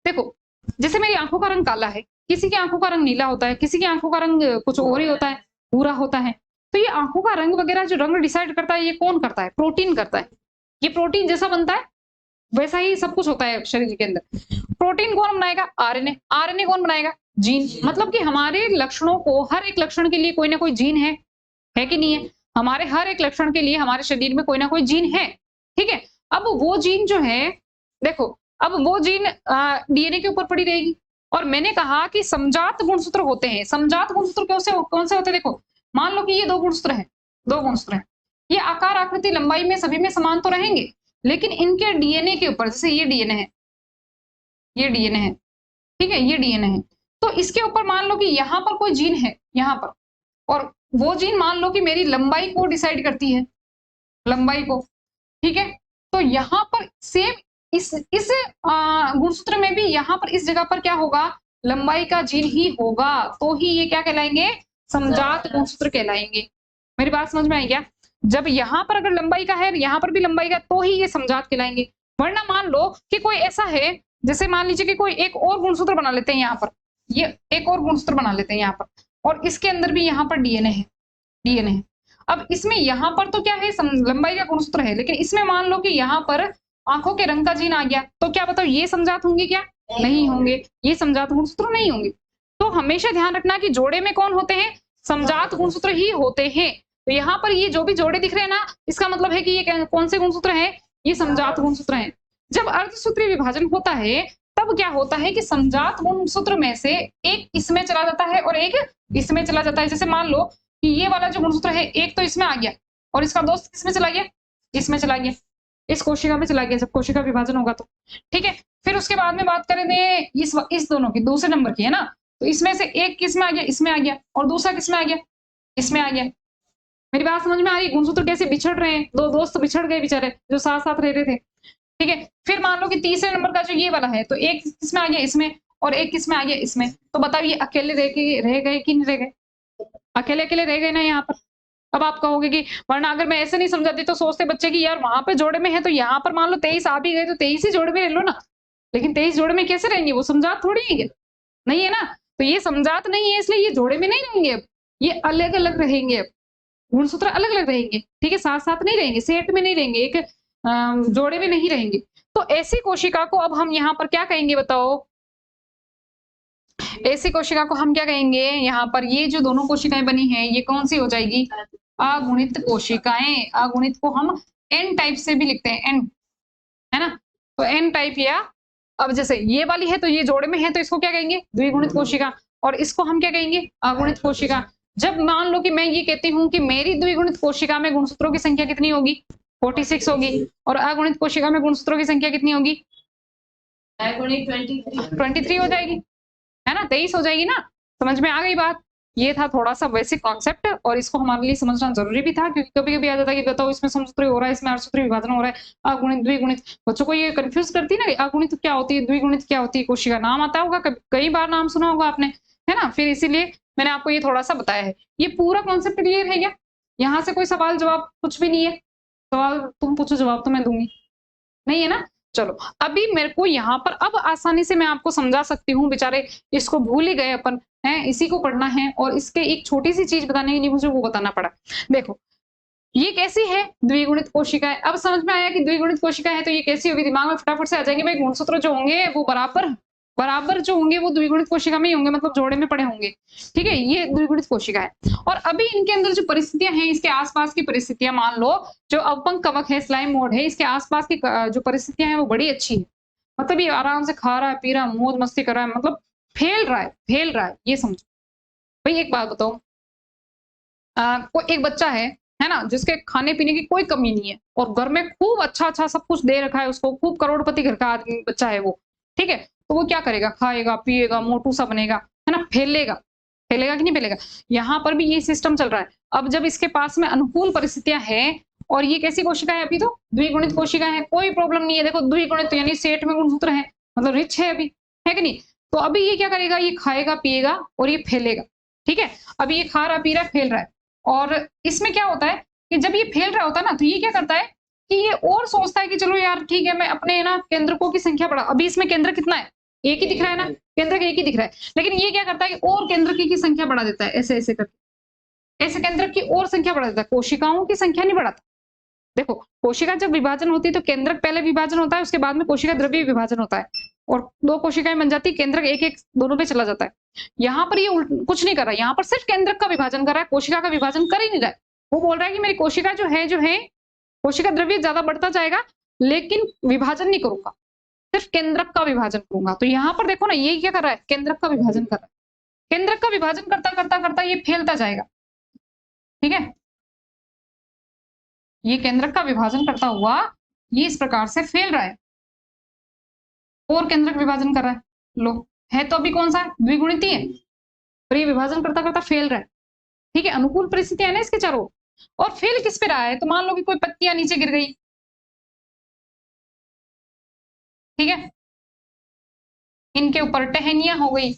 देखो, जैसे मेरी आंखों का रंग काला है, किसी की आंखों का रंग नीला होता है, किसी की आंखों का रंग कुछ और ही होता है, भूरा होता है। तो ये आंखों का रंग वगैरह जो रंग डिसाइड करता है, ये कौन करता है? प्रोटीन करता है। ये प्रोटीन जैसा बनता है वैसा ही सब कुछ होता है शरीर के अंदर। प्रोटीन कौन बनाएगा? आरएनए। आरएनए कौन बनाएगा? जीन। मतलब कि हमारे लक्षणों को, हर एक लक्षण के लिए कोई ना कोई जीन है कि नहीं है? हमारे हर एक लक्षण के लिए हमारे शरीर में कोई ना कोई जीन है, ठीक है? अब वो जीन जो है, देखो, अब वो जीन डीएनए के ऊपर पड़ी रहेगी। और मैंने कहा कि समजात गुणसूत्र होते हैं। समजात गुणसूत्र कौन से होते हैं? देखो, मान लो कि ये 2 गुणसूत्र हैं, 2 गुणसूत्र हैं। ये आकार, आकृति, लंबाई में सभी में समान तो रहेंगे, लेकिन इनके डीएनए के ऊपर, जैसे ये डीएनए है, ये डीएनए है, ठीक है, ये डीएनए है, तो इसके ऊपर मान लो कि यहाँ पर कोई जीन है, यहाँ पर, और वो जीन मान लो कि मेरी लंबाई को डिसाइड करती है, लंबाई को, ठीक है? तो यहाँ पर सेम इस गुणसूत्र में भी यहाँ पर इस जगह पर क्या होगा? लंबाई का जीन ही होगा, तो ही ये क्या कहलाएंगे? समजात गुणसूत्र कहलाएंगे। मेरी बात समझ में आई क्या? जब यहाँ पर अगर लंबाई का है, यहाँ पर भी लंबाई का, तो ही ये समजात कहलाएंगे। वरना मान लो कि कोई ऐसा है, जैसे मान लीजिए कि कोई एक और गुणसूत्र बना लेते हैं यहाँ पर, ये एक और गुणसूत्र बना लेते हैं यहाँ पर, और इसके अंदर भी यहाँ पर डीएनए है, डीएनए है। अब इसमें यहाँ पर तो क्या है? लंबाई का गुणसूत्र है, लेकिन इसमें मान लो कि यहाँ पर आंखों के रंग का जीन आ गया, तो क्या बताओ ये समजात होंगे क्या? नहीं होंगे, ये समजात गुणसूत्र नहीं होंगे। तो हमेशा ध्यान रखना कि जोड़े में कौन होते हैं? समजात गुणसूत्र ही होते हैं। तो यहाँ पर ये जो भी जोड़े दिख रहे हैं ना, इसका मतलब है कि ये कौन से गुणसूत्र है? ये समजात गुणसूत्र है। जब अर्धसूत्रीय विभाजन होता है तब क्या होता है कि समजात गुणसूत्र में से एक इसमें चला जाता है और एक इसमें चला जाता है। जैसे मान लो कि ये वाला जो गुणसूत्र है, एक तो इसमें आ गया और इसका दोस्त किसमें चला गया? इसमें चला गया, इस कोशिका में चला गया, जब कोशिका विभाजन होगा तो, ठीक है? फिर उसके बाद में बात करेंगे इस दोनों की, दूसरे नंबर की, है ना? तो इसमें से एक किसमें आ गया? इसमें आ गया, और दूसरा किसमें आ गया? इसमें आ गया। मेरी बात समझ में आ रही? गुणसूत्र कैसे बिछड़ रहे हैं, 2 दोस्त बिछड़ गए बेचारे, जो साथ साथ रह रहे थे, ठीक है? फिर मान लो कि तीसरे नंबर का जो ये वाला है, तो एक किसमें आ गया? इसमें, और एक किसमें आ गया? इसमें। तो बताओ ये अकेले रह गए कि नहीं रह गए? अकेले अकेले रह गए ना यहाँ पर। अब आप कहोगे कि वरना अगर मैं ऐसे नहीं समझाती तो सोचते बच्चे कि यार वहां पे जोड़े में है, तो यहाँ पर मान लो 23 आ भी गए तो 23 ही जोड़े में ले लो ना। लेकिन 23 जोड़े में कैसे रहेंगे? वो समजात थोड़ी है, नहीं है ना? तो ये समजात नहीं है, इसलिए ये जोड़े में नहीं रहेंगे। अब ये अलग अलग रहेंगे, अब गुणसूत्र अलग अलग रहेंगे, ठीक है? साथ साथ नहीं रहेंगे, सेट में नहीं रहेंगे, एक जोड़े में नहीं रहेंगे। तो ऐसी कोशिका को अब हम यहाँ पर क्या कहेंगे बताओ? ऐसी कोशिका को हम क्या कहेंगे? यहाँ पर ये जो दोनों कोशिकाएं बनी हैं, ये कौन सी हो जाएगी? अगुणित कोशिकाएं। अगुणित को हम एन टाइप से भी लिखते हैं, एन, है ना? तो एन टाइप, या अब जैसे ये वाली है तो ये जोड़े में है, तो इसको क्या कहेंगे? द्विगुणित कोशिका। और इसको हम क्या कहेंगे? अगुणित कोशिका। जब मान लो कि मैं ये कहती हूँ कि मेरी द्विगुणित कोशिका में गुणसूत्रों की संख्या कितनी होगी? 46 होगी, और अगुणित कोशिका में गुणसूत्रों की संख्या कितनी होगी? 23 हो जाएगी, है ना, 23 हो जाएगी ना। समझ में आ गई बात। ये था थोड़ा सा बेसिक कॉन्सेप्ट और इसको हमारे लिए समझना जरूरी भी था, क्योंकि कभी कभी आ जाता है कि बताओ इसमें समसूत्री हो रहा है, इसमें अर्धसूत्री विभाजन हो रहा है, अगुणित द्विगुणित। बच्चों को ये कंफ्यूज करती है ना, अगुणित क्या होती है, द्विगुणित क्या होती है। कोशिका नाम आता होगा, कई बार नाम सुना होगा आपने, है ना। फिर इसीलिए मैंने आपको ये थोड़ा सा बताया है। ये पूरा कॉन्सेप्ट क्लियर है क्या? यहाँ से कोई सवाल जवाब कुछ भी नहीं है? सवाल तुम पूछो, जवाब तो मैं दूंगी, नहीं है ना। चलो, अभी मेरे को यहाँ पर अब आसानी से मैं आपको समझा सकती हूँ। बेचारे इसको भूल ही गए अपन, है, इसी को पढ़ना है और इसके एक छोटी सी चीज बताने के लिए मुझे वो बताना पड़ा। देखो, ये कैसी है, द्विगुणित कोशिका है। अब समझ में आया कि द्विगुणित कोशिका है तो ये कैसी होगी, दिमाग में फटाफट से आ जाएंगे भाई। गुणसूत्र जो होंगे वो बराबर बराबर जो होंगे वो द्विगुणित कोशिका में ही होंगे, मतलब जोड़े में पड़े होंगे। ठीक है, ये द्विगुणित कोशिका है। और अभी इनके अंदर जो परिस्थितियां हैं, इसके आसपास की परिस्थितियां, मान लो जो अपंग कवक है, स्लाइम मोड है, इसके आसपास की जो परिस्थितियां हैं वो बड़ी अच्छी है। मतलब ये आराम से खा रहा है, पी रहा है, मौज मस्ती कर रहा है, मतलब फेल रहा है, ये समझो। भाई एक बात बताओ, कोई एक बच्चा है ना, जिसके खाने पीने की कोई कमी नहीं है और घर में खूब अच्छा अच्छा सब कुछ दे रखा है उसको, खूब करोड़पति घर का आदमी बच्चा है वो, ठीक है। तो वो क्या करेगा, खाएगा पिएगा मोटू सा बनेगा, है ना, फैलेगा। फैलेगा कि नहीं फैलेगा? यहाँ पर भी ये सिस्टम चल रहा है। अब जब इसके पास में अनुकूल परिस्थितियां हैं और ये कैसी कोशिका है, अभी तो द्विगुणित कोशिका है, कोई प्रॉब्लम नहीं है। देखो द्विगुणित यानी सेठ में गुणसूत्र है, मतलब रिच है अभी, है कि नहीं। तो अभी ये क्या करेगा, ये खाएगा पिएगा और ये फैलेगा। ठीक है, अभी ये खा रहा पी रहा फैल रहा है। और इसमें क्या होता है कि जब ये फैल रहा होता है ना, तो ये क्या करता है कि ये और सोचता है कि चलो यार ठीक है, मैं अपने ना केंद्रकों की संख्या बढ़ा। अभी इसमें केंद्र कितना है, एक ही दिख रहा है ना, केंद्र एक ही दिख रहा है। लेकिन ये क्या करता है कि और केंद्र की संख्या बढ़ा देता है, ऐसे ऐसे करके, ऐसे केंद्र की और संख्या बढ़ा देता है, कोशिकाओं की संख्या नहीं बढ़ाता। देखो, कोशिका जब विभाजन होती है तो केंद्रक पहले विभाजन होता है, उसके बाद में कोशिका द्रव्य विभाजन होता है और दो कोशिकाएं बन जाती है, केंद्रक एक एक दोनों पे चला जाता है। यहाँ पर ये कुछ नहीं कर रहा है, यहाँ पर सिर्फ केंद्रक का विभाजन कर रहा है, कोशिका का विभाजन कर ही नहीं रहा है। वो बोल रहा है कि मेरी कोशिका जो है कोशिका द्रव्य ज्यादा बढ़ता जाएगा लेकिन विभाजन नहीं करूंगा, सिर्फ केंद्रक का विभाजन करूंगा। तो यहाँ पर देखो ना, ये क्या कर रहा है, केंद्रक का विभाजन कर रहा है। केंद्रक का विभाजन करता करता करता ये फैलता जाएगा। ठीक है, ये केंद्रक का विभाजन करता हुआ ये इस प्रकार से फैल रहा है और केंद्रक विभाजन कर रहा है। लो, है तो अभी कौन सा है, द्विगुणित ही है, और ये विभाजन करता करता फैल रहा है। ठीक है, अनुकूल परिस्थितियां है ना इसके चारों। और फेल किस पे रहा है, तो मान लो कि कोई पत्तियां नीचे गिर गई, ठीक है, इनके ऊपर टहनियां हो गई,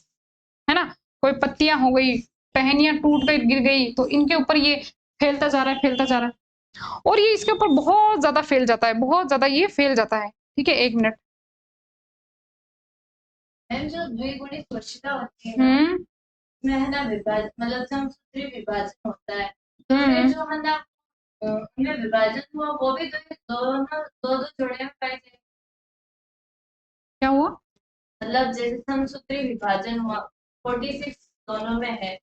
है ना, कोई पत्तियां हो गई, टहनियां टूट गई गिर गई, तो इनके ऊपर ये फैलता जा रहा है, फैलता जा रहा है और ये इसके ऊपर बहुत ज्यादा फैल जाता है, बहुत ज्यादा ये फैल जाता है। ठीक है, एक मिनट। जो द्विगुणित कोशिका होती है ना, में ना विभाजन, मतलब समसूत्री विभाजन होता है, तो फिर जो मतलब उनमें विभाजन हुआ वो भी दोनों दो दो जोड़े में पाए जाएंगे। क्या हुआ, मतलब जैसे समसूत्री विभाजन हुआ 46 दोनों में है,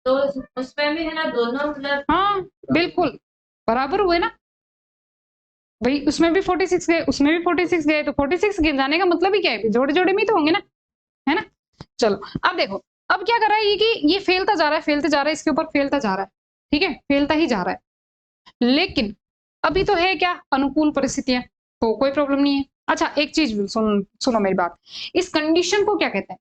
तो उसमें भी है ना दोनों, मतलब हाँ बिल्कुल बराबर हुए ना भाई, उसमें भी 46 गए, उसमें भी 46 गए, तो 46 जाने का मतलब ही क्या है, जोड़े जोड़े में ही तो होंगे ना, है ना। चलो अब देखो, अब क्या कर रहा है ये कि ये फैलता जा रहा है, फैलते जा रहा है, इसके ऊपर फैलता जा रहा है। ठीक है, फैलता ही जा रहा है, लेकिन अभी तो है क्या, अनुकूल परिस्थितियां, तो कोई प्रॉब्लम नहीं है। अच्छा एक चीज सुनो मेरी बात, इस कंडीशन को क्या कहते हैं,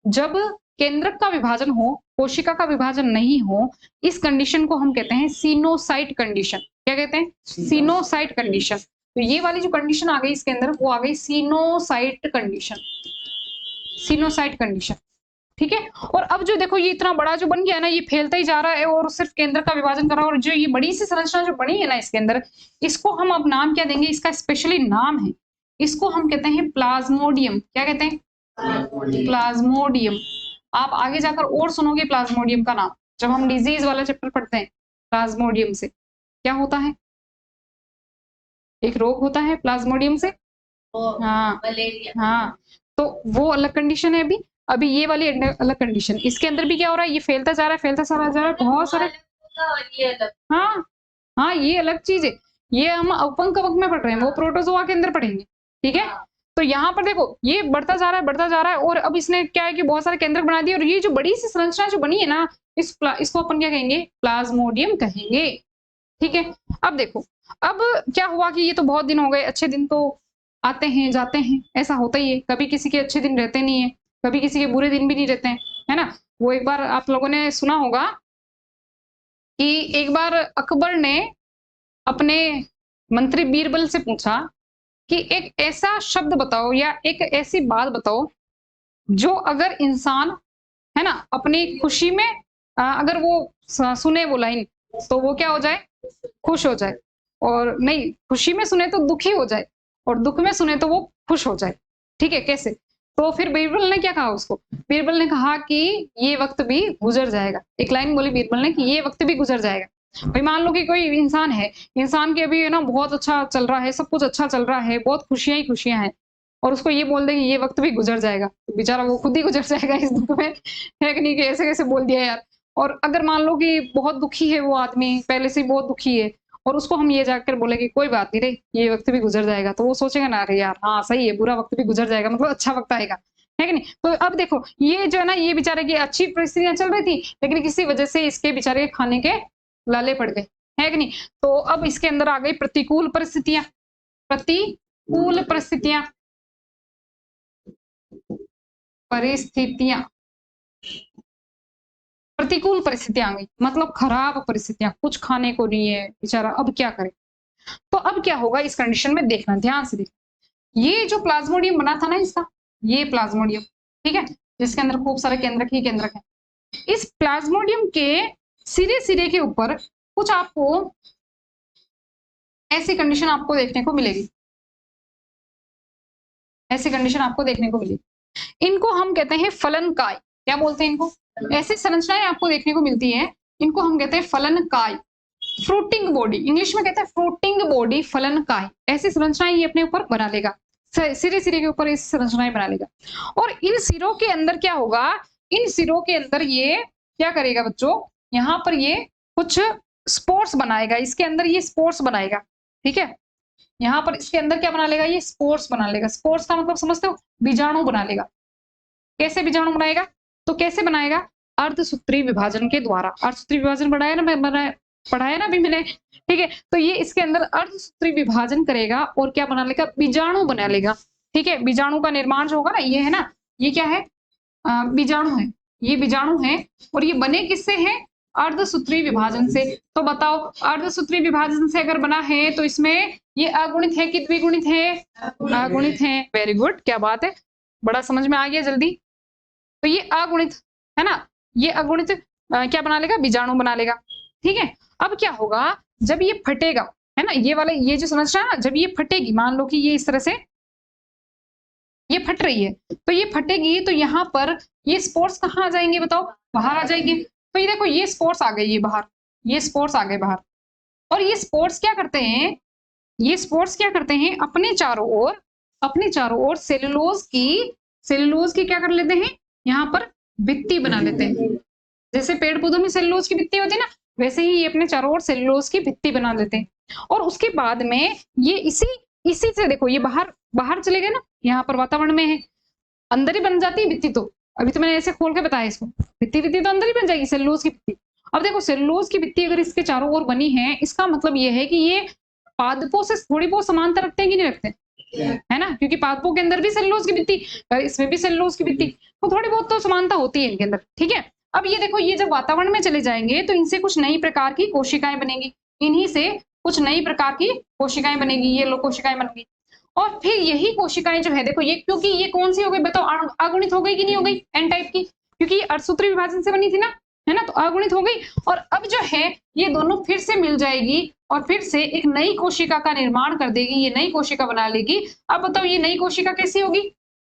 जब केंद्रक का विभाजन हो कोशिका का विभाजन नहीं हो, इस कंडीशन को हम कहते हैं सिनोसाइट कंडीशन। क्या कहते हैं, सिनोसाइट कंडीशन। तो ये वाली जो कंडीशन आ गई इसके अंदर, वो आ गई सिनोसाइट कंडीशन, सिनोसाइट कंडीशन। ठीक है, और अब जो देखो ये इतना बड़ा जो बन गया ना, ये फैलता ही जा रहा है और सिर्फ केंद्र का विभाजन कर रहा है, और जो ये बड़ी सी संरचना जो बनी है ना इसके अंदर, इसको हम अब नाम क्या देंगे, इसका स्पेशली नाम है, इसको हम कहते हैं प्लाज्मोडियम। क्या कहते हैं, प्लाज्मोडियम। आप आगे जाकर और सुनोगे प्लाज्मोडियम का नाम, जब हम डिजीज वाला चैप्टर पढ़ते हैं। प्लाज्मोडियम से क्या होता है, एक रोग होता है प्लाज्मोडियम से, हाँ मलेरिया। हाँ, तो वो अलग कंडीशन है। अभी अभी ये वाली अलग कंडीशन, इसके अंदर भी क्या हो रहा है, ये फैलता जा रहा है, फैलता जा रहा है, बहुत सारे, हाँ हाँ ये अलग चीज है, ये हम अपंग कवक में पढ़ रहे हैं, वो प्रोटोजोआ के अंदर पढ़ेंगे। ठीक है, तो यहाँ पर देखो ये बढ़ता जा रहा है, बढ़ता जा रहा है, और अब इसने क्या है कि बहुत सारे केंद्रक बना दिए, और ये जो बड़ी सी संरचना जो बनी है ना, इसको अपन क्या कहेंगे, प्लाज्मोडियम कहेंगे। ठीक है, अब देखो, अब क्या हुआ कि ये तो बहुत दिन हो गए, अच्छे दिन तो आते हैं जाते हैं, ऐसा होता ही है। कभी किसी के अच्छे दिन रहते नहीं है, कभी किसी के बुरे दिन भी नहीं रहते हैं, है ना। वो एक बार आप लोगों ने सुना होगा कि एक बार अकबर ने अपने मंत्री बीरबल से पूछा कि एक ऐसा शब्द बताओ या एक ऐसी बात बताओ जो अगर इंसान, है ना, अपनी खुशी में अगर वो सुने वो लाइन तो वो क्या हो जाए, खुश हो जाए, और नहीं खुशी में सुने तो दुखी हो जाए, और दुख में सुने तो वो खुश हो जाए। ठीक है, कैसे? तो फिर बीरबल ने क्या कहा उसको, बीरबल ने कहा कि ये वक्त भी गुजर जाएगा। एक लाइन बोली बीरबल ने कि ये वक्त भी गुजर जाएगा। भाई मान लो कि कोई इंसान है, इंसान के अभी ना बहुत अच्छा चल रहा है, सब कुछ अच्छा चल रहा है, बहुत खुशियां ही खुशियां हैं, और उसको ये बोल दे कि ये वक्त भी गुजर जाएगा, तो बेचारा वो खुद ही गुजर जाएगा इस दुख में, है कि नहीं, कि ऐसे कैसे बोल दिया यार। और अगर मान लो कि बहुत दुखी है वो आदमी, पहले से ही बहुत दुखी है, और उसको हम ये जाकर बोले कि कोई बात नहीं रे, ये वक्त भी गुजर जाएगा, तो वो सोचेगा ना, अरे यार हाँ सही है, बुरा वक्त भी गुजर जाएगा, मतलब अच्छा वक्त आएगा, है कि नहीं। तो अब देखो ये जो है ना, ये बेचारे की अच्छी परिस्थितियां चल रही थी, लेकिन किसी वजह से इसके बेचारे के खाने के लाले पड़ गए, है कि नहीं। तो अब इसके अंदर आ गई प्रतिकूल परिस्थितियां, प्रतिकूल परिस्थितियां, परिस्थितियां, प्रतिकूल परिस्थितियां आ गई, मतलब खराब परिस्थितियां, कुछ खाने को नहीं है बेचारा, अब क्या करे। तो अब क्या होगा इस कंडीशन में, देखना ध्यान से देखना। ये जो प्लाज्मोडियम बना था ना इसका, ये प्लाज्मोडियम, ठीक है, जिसके अंदर खूब सारे केंद्रक ही केंद्रक है, इस प्लाज्मोडियम के सिरे सिरे के ऊपर कुछ आपको ऐसी कंडीशन आपको देखने को मिलेगी, ऐसी कंडीशन आपको देखने को मिलेगी। इनको हम कहते हैं फलनकाय। क्या बोलते हैं इनको? ऐसी संरचनाएं आपको देखने को मिलती है, इनको हम कहते हैं फलनकाय, फ्रूटिंग बॉडी, इंग्लिश में कहते हैं फ्रूटिंग बॉडी, फलनकाय। ऐसी संरचनाएं ये अपने ऊपर बना लेगा, सिरे सिरे के ऊपर इस संरचनाएं बना लेगा। और इन सिरों के अंदर क्या होगा, इन सिरों के अंदर ये क्या करेगा बच्चों, यहाँ पर ये कुछ स्पोर्स बनाएगा, इसके अंदर ये स्पोर्स बनाएगा, ठीक है, यहाँ पर इसके अंदर क्या बना लेगा, ये स्पोर्स बना लेगा। स्पोर्स का मतलब समझते हो, बीजाणु बना लेगा। कैसे बीजाणु बनाएगा, तो कैसे बनाएगा, अर्धसूत्री विभाजन के द्वारा। अर्धसूत्री विभाजन पढ़ाया ना अभी मैंने, ठीक है। तो ये इसके अंदर अर्धसूत्री विभाजन करेगा और क्या बना लेगा, बीजाणु बना लेगा, ठीक है। बीजाणु का निर्माण जो होगा ना, ये है ना, ये क्या है, बीजाणु है, ये बीजाणु है, और ये बने किससे हैं, अर्धसूत्री विभाजन से। तो बताओ अर्धसूत्री विभाजन से अगर बना है तो इसमें ये अगुणित है कि द्विगुणित है, अगुणित है। वेरी गुड, क्या बात है, बड़ा समझ में आ गया जल्दी। तो ये अगुणित है ना, ये अगुणित क्या बना लेगा, बीजाणु बना लेगा, ठीक है। अब क्या होगा, जब ये फटेगा, है ना, ये वाला ये जो समझ रहा है ना, जब ये फटेगी, मान लो कि ये इस तरह से ये फट रही है, तो ये फटेगी तो यहाँ पर ये स्पोर्स कहाँ आ जाएंगे बताओ, बाहर आ जाएंगे। तो ये देखो ये स्पोर्स आ गए, ये बाहर, ये स्पोर्स आ गए बाहर। और ये स्पोर्स क्या करते हैं, ये स्पोर्स क्या करते हैं, अपने चारों ओर सेलुलोज की क्या कर लेते हैं, यहाँ पर भित्ति बना लेते हैं। जैसे पेड़ पौधों में सेलुलोज की भित्ति होती है ना, वैसे ही ये अपने चारों ओर सेलुलोज की भित्ति बना लेते हैं। और उसके बाद में ये इसी से देखो ये बाहर चले गए ना, यहाँ पर वातावरण में है, अंदर ही बन जाती है भित्ति। तो अभी तो मैंने ऐसे खोल के बताया इसको, भित्ति तो अंदर ही बन जाएगी सेलुलोज की भित्ति। अब देखो सेलुलोज की भित्ति अगर इसके चारों ओर बनी है, इसका मतलब ये है कि ये पादपों से थोड़ी बहुत समानता रखते हैं कि नहीं रखते, है ना, क्योंकि पादपों के अंदर भी सेलुलोज की भित्ति, इसमें भी सेलुलोज की भित्ति, तो थोड़ी बहुत तो समानता होती है इनके अंदर, ठीक है। अब ये देखो ये जब वातावरण में चले जाएंगे तो इनसे कुछ नई प्रकार की कोशिकाएं बनेंगी, इन्हीं से कुछ नई प्रकार की कोशिकाएं बनेगी, ये लो कोशिकाएं बन गई। और फिर यही कोशिकाएं जो है देखो ये, क्योंकि ये कौन सी हो गई बताओ, अगुणित हो गई कि नहीं हो गई, एन टाइप की, क्योंकि ये अर्धसूत्री विभाजन से बनी थी ना, है ना, तो अगुणित हो गई। और अब जो है ये दोनों फिर से मिल जाएगी और फिर से एक नई कोशिका का निर्माण कर देगी, ये नई कोशिका बना लेगी। अब बताओ ये नई कोशिका कैसी होगी,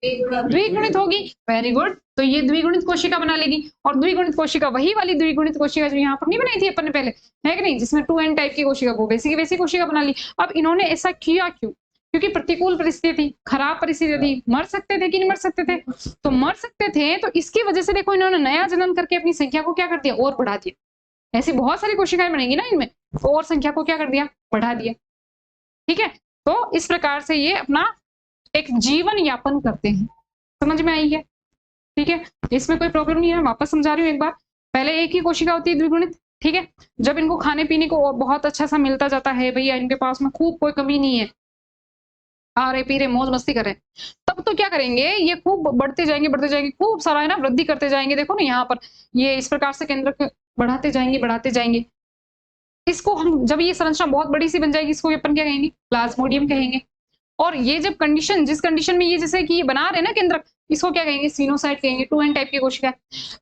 द्विगुणित होगी। वेरी गुड, तो ये द्विगुणित कोशिका बना लेगी। और द्विगुणित कोशिका वही वाली द्विगुणित कोशिका जो यहाँ पर नहीं बनाई थी अपन ने पहले, है कि नहीं, जिसमें 2n टाइप की कोशिका को वैसी की वैसी कोशिका बना ली। अब इन्होंने ऐसा किया क्यों, क्योंकि प्रतिकूल परिस्थिति थी, खराब परिस्थिति थी, मर सकते थे कि नहीं मर सकते थे, तो मर सकते थे। तो इसकी वजह से देखो इन्होंने नया जन्म करके अपनी संख्या को क्या कर दिया, और बढ़ा दिया। ऐसी बहुत सारी कोशिकाएं बनेंगी ना इनमें, तो और संख्या को क्या कर दिया, बढ़ा दिया, ठीक है। तो इस प्रकार से ये अपना एक जीवन यापन करते हैं। समझ में आई है, ठीक है, इसमें कोई प्रॉब्लम नहीं है। वापस समझा रही हूँ एक बार, पहले एक ही कोशिका होती है द्विगुणित, ठीक है। जब इनको खाने पीने को बहुत अच्छा सा मिलता जाता है, भैया इनके पास में खूब कोई कमी नहीं है, खा रहे पी रहे मौज मस्ती कर रहे हैं, तब तो क्या करेंगे, ये खूब बढ़ते जाएंगे, खूब सारा है ना वृद्धि करते जाएंगे। देखो ना यहाँ पर ये इस प्रकार से केंद्र बढ़ाते जाएंगे। इसको हम जब ये संरचना बहुत बड़ी सी बन जाएगी, इसको अपन क्या कहेंगे, प्लाज्मोडियम कहेंगे। और ये जब कंडीशन, जिस कंडीशन में ये जैसे कि ये बना रहे हैं ना केंद्रक, इसको क्या कहेंगे, सिनोसाइट कहेंगे, 2n टाइप की कोशिका।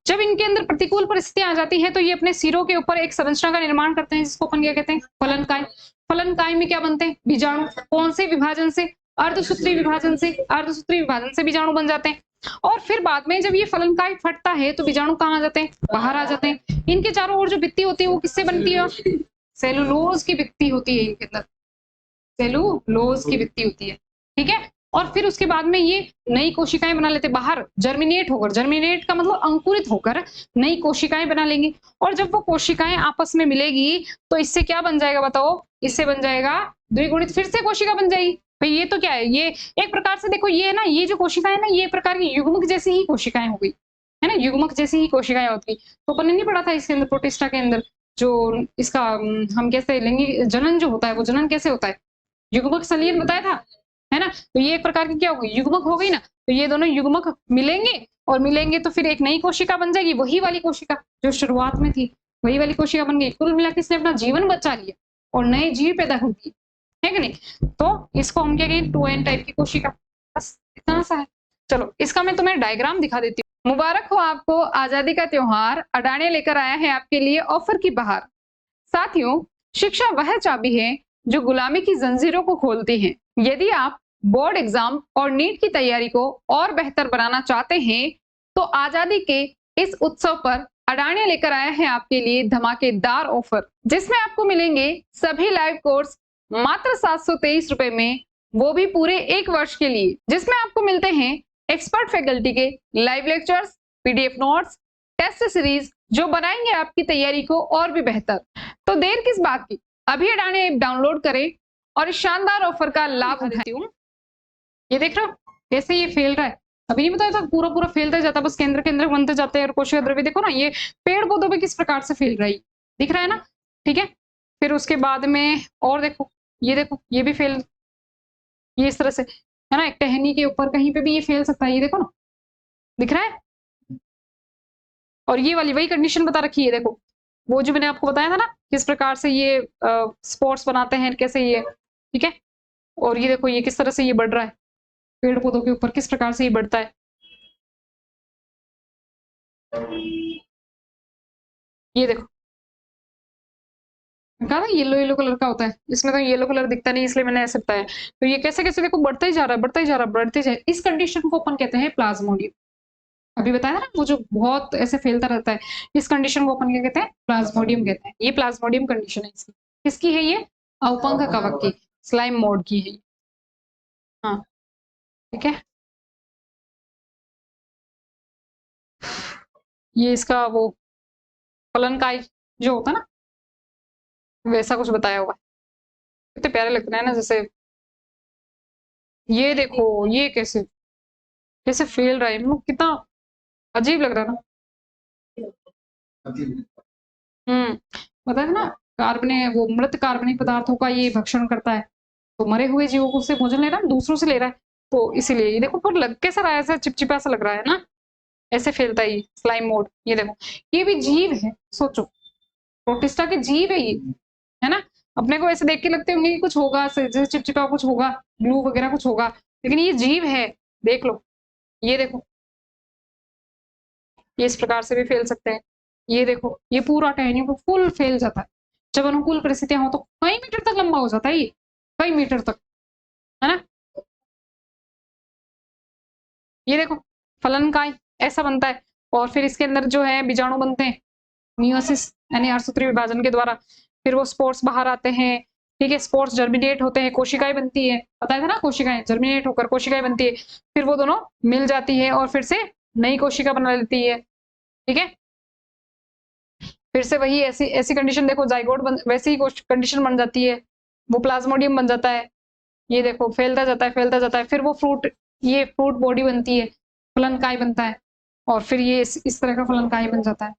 जब इनके अंदर प्रतिकूल परिस्थितियां आ जाती है तो ये अपने सिरों के ऊपर एक संरचना का निर्माण करते हैं, जिसको अपन क्या कहते हैं, फलनकाय। फलनकाय में क्या बनते हैं, बीजाणु। कौन से विभाजन से, अर्धसूत्री विभाजन से। अर्धसूत्री विभाजन से बीजाणु बन जाते हैं। और फिर बाद में जब ये फलनकाय फटता है तो बीजाणु कहाँ आ जाते हैं, बाहर आ जाते हैं। इनके चारों ओर जो भित्ति होती है वो किससे बनती है, सेलुलोज की भित्ति होती है इनके अंदर, सेलुलोज की भित्ति होती है, ठीक है। और फिर उसके बाद में ये नई कोशिकाएं बना लेते बाहर, जर्मिनेट होकर, जर्मिनेट का मतलब अंकुरित होकर नई कोशिकाएं बना लेंगे। और जब वो कोशिकाएं आपस में मिलेगी तो इससे क्या बन जाएगा बताओ, इससे बन जाएगा द्विगुणित फिर से कोशिका बन जाएगी। भाई ये तो क्या है, ये एक प्रकार से देखो, ये है ना, ये जो कोशिकाएं ना, ये प्रकार की युग्मक जैसी ही कोशिकाएं हो गई, है ना, युग्मक जैसी ही कोशिकाएं होती। तो अपन ने नहीं पढ़ा था इसके अंदर, प्रोटिस्टा के अंदर, जो इसका हम कैसे लैंगिक जनन जो होता है, वो जनन कैसे होता है, युग्मक संलयन बताया था, है ना। तो ये एक प्रकार की क्या होगी, युग्मक हो गई ना। तो ये दोनों युग्मक मिलेंगे, और मिलेंगे तो फिर एक नई कोशिका बन जाएगी, वही वाली कोशिका जो शुरुआत में थी, वही वाली कोशिका बन गई। कुल मिलाकर इसने अपना जीवन बचा लिया और नए जीव पैदा कर दिए, है कि नहीं। तो इसको हम क्या कहेंगे, 2n टाइप की कोशिका। बस इतना सा है। चलो इसका मैं तुम्हें डायग्राम दिखा देती हूँ। मुबारक हो आपको, आजादी का त्योहार अडाने लेकर आया है आपके लिए ऑफर की बहार। साथियों, शिक्षा वह चाबी है जो गुलामी की जंजीरों को खोलती है। यदि आप बोर्ड एग्जाम और नीट की तैयारी को और बेहतर बनाना चाहते हैं तो आजादी के इस उत्सव पर अडाने लेकर आया है आपके लिए धमाकेदार ऑफर, जिसमें आपको मिलेंगे सभी लाइव कोर्स मात्र 723 रुपए में, वो भी पूरे 1 वर्ष के लिए, जिसमें आपको मिलते हैं एक्सपर्ट फैकल्टी के live lectures, PDF notes, test series जो बनाएंगे आपकी तैयारी को और भी बेहतर। तो देर किस बात की, अभी अडाने ऐप डाउनलोड करें और इस शानदार ऑफर का लाभ उठाएं। ये देख रहे हो कैसे ये फैल रहा है, अभी नहीं बताया था, पूरा पूरा फैलता जाता है, बस केंद्र केंद्र बनते जाते हैं। और कोशिका द्रव्य देखो ना, ये पेड़ पौधों पे किस प्रकार से फैल रहा है, दिख रहा है ना, ठीक है। फिर उसके बाद में और देखो, ये भी फैल, ये इस तरह से, है ना, एक टहनी के ऊपर कहीं पे भी ये फैल सकता है, ये देखो ना, दिख रहा है। और ये वाली वही कंडीशन बता रखी है, देखो वो जो मैंने आपको बताया था ना, किस प्रकार से ये स्पॉट्स बनाते हैं, कैसे ये, ठीक है। और ये देखो ये किस तरह से ये बढ़ रहा है, पेड़ पौधों के ऊपर किस प्रकार से ये बढ़ता है, ये देखो, कहा ना येलो येलो कलर का होता है, इसमें तो येलो कलर दिखता नहीं, इसलिए मैंने ऐसे बताया। तो ये कैसे कैसे देखो बढ़ता ही जा रहा है, बढ़ता ही जा रहा है, बढ़ते जाए, इस कंडीशन को अपन कहते हैं प्लाज्मोडियम। अभी बताया ना, वो जो बहुत ऐसे फैलता रहता है, इस कंडीशन को अपन क्या कहते हैं, प्लाज्मोडियम कहते हैं। ये प्लाज्मोडियम कंडीशन है इसकी। किसकी है ये, अवपंख कवक की, स्लाइम मोड की है। हाँ ठीक है, ये इसका वो फलनकाय जो होता है ना, वैसा कुछ बताया हुआ है। कितने प्यारे लगते हैं ना, जैसे ये देखो ये कैसे कैसे फैल रहा है, कितना अजीब लग रहा है ना। बताया ना, कार्बन वो मृत कार्बनिक पदार्थों का ये भक्षण करता है, तो मरे हुए जीवों को उससे भोजन ले रहा है, दूसरों से ले रहा है, तो इसीलिए ये देखो, पर लग कैसा रहा है, ऐसा चिपचिपा सा लग रहा है ना, ऐसे फैलता है स्लाइम मोड। ये देखो ये भी जीव है, सोचो प्रोटिस्टा के जीव है ये, है ना। अपने को ऐसे देख के लगते होंगे कि कुछ होगा, जैसे चिपचिपा कुछ होगा, ग्लू वगैरह कुछ होगा, लेकिन ये जीव है, देख लो, ये देखो, ये इस प्रकार से भी फैल सकते हैं। ये देखो ये पूरा टहनियों को फुल फैल जाता है, जब अनुकूल परिस्थितियां हो तो कई मीटर तक लंबा हो जाता है ये, कई मीटर तक, है ना। ये देखो फलनकाय ऐसा बनता है, और फिर इसके अंदर जो है बीजाणु बनते हैं मियोसिस यानी अर्धसूत्री विभाजन के द्वारा, फिर वो स्पोर्स बाहर आते हैं, ठीक है, स्पोर्स जर्मिनेट होते हैं, कोशिकाएं बनती है, बताया था ना, कोशिकाएं जर्मिनेट होकर कोशिकाएं बनती है, फिर वो दोनों मिल जाती है और फिर से नई कोशिका बना लेती है, ठीक है। फिर से वही ऐसी ऐसी कंडीशन देखो, जाइगोट वैसे ही कंडीशन बन जाती है, वो प्लाज्मोडियम बन जाता है, ये देखो फैलता जाता है फैलता जाता है, फिर वो फ्रूट, ये फ्रूट बॉडी बनती है, फलनकाय बनता है, और फिर ये इस तरह का फलनकाय बन जाता है।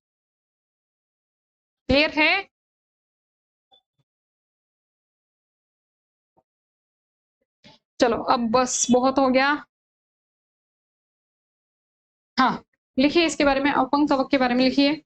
क्लियर है। चलो अब बस बहुत हो गया। हाँ, लिखिए इसके बारे में, अपंग कवक के बारे में लिखिए।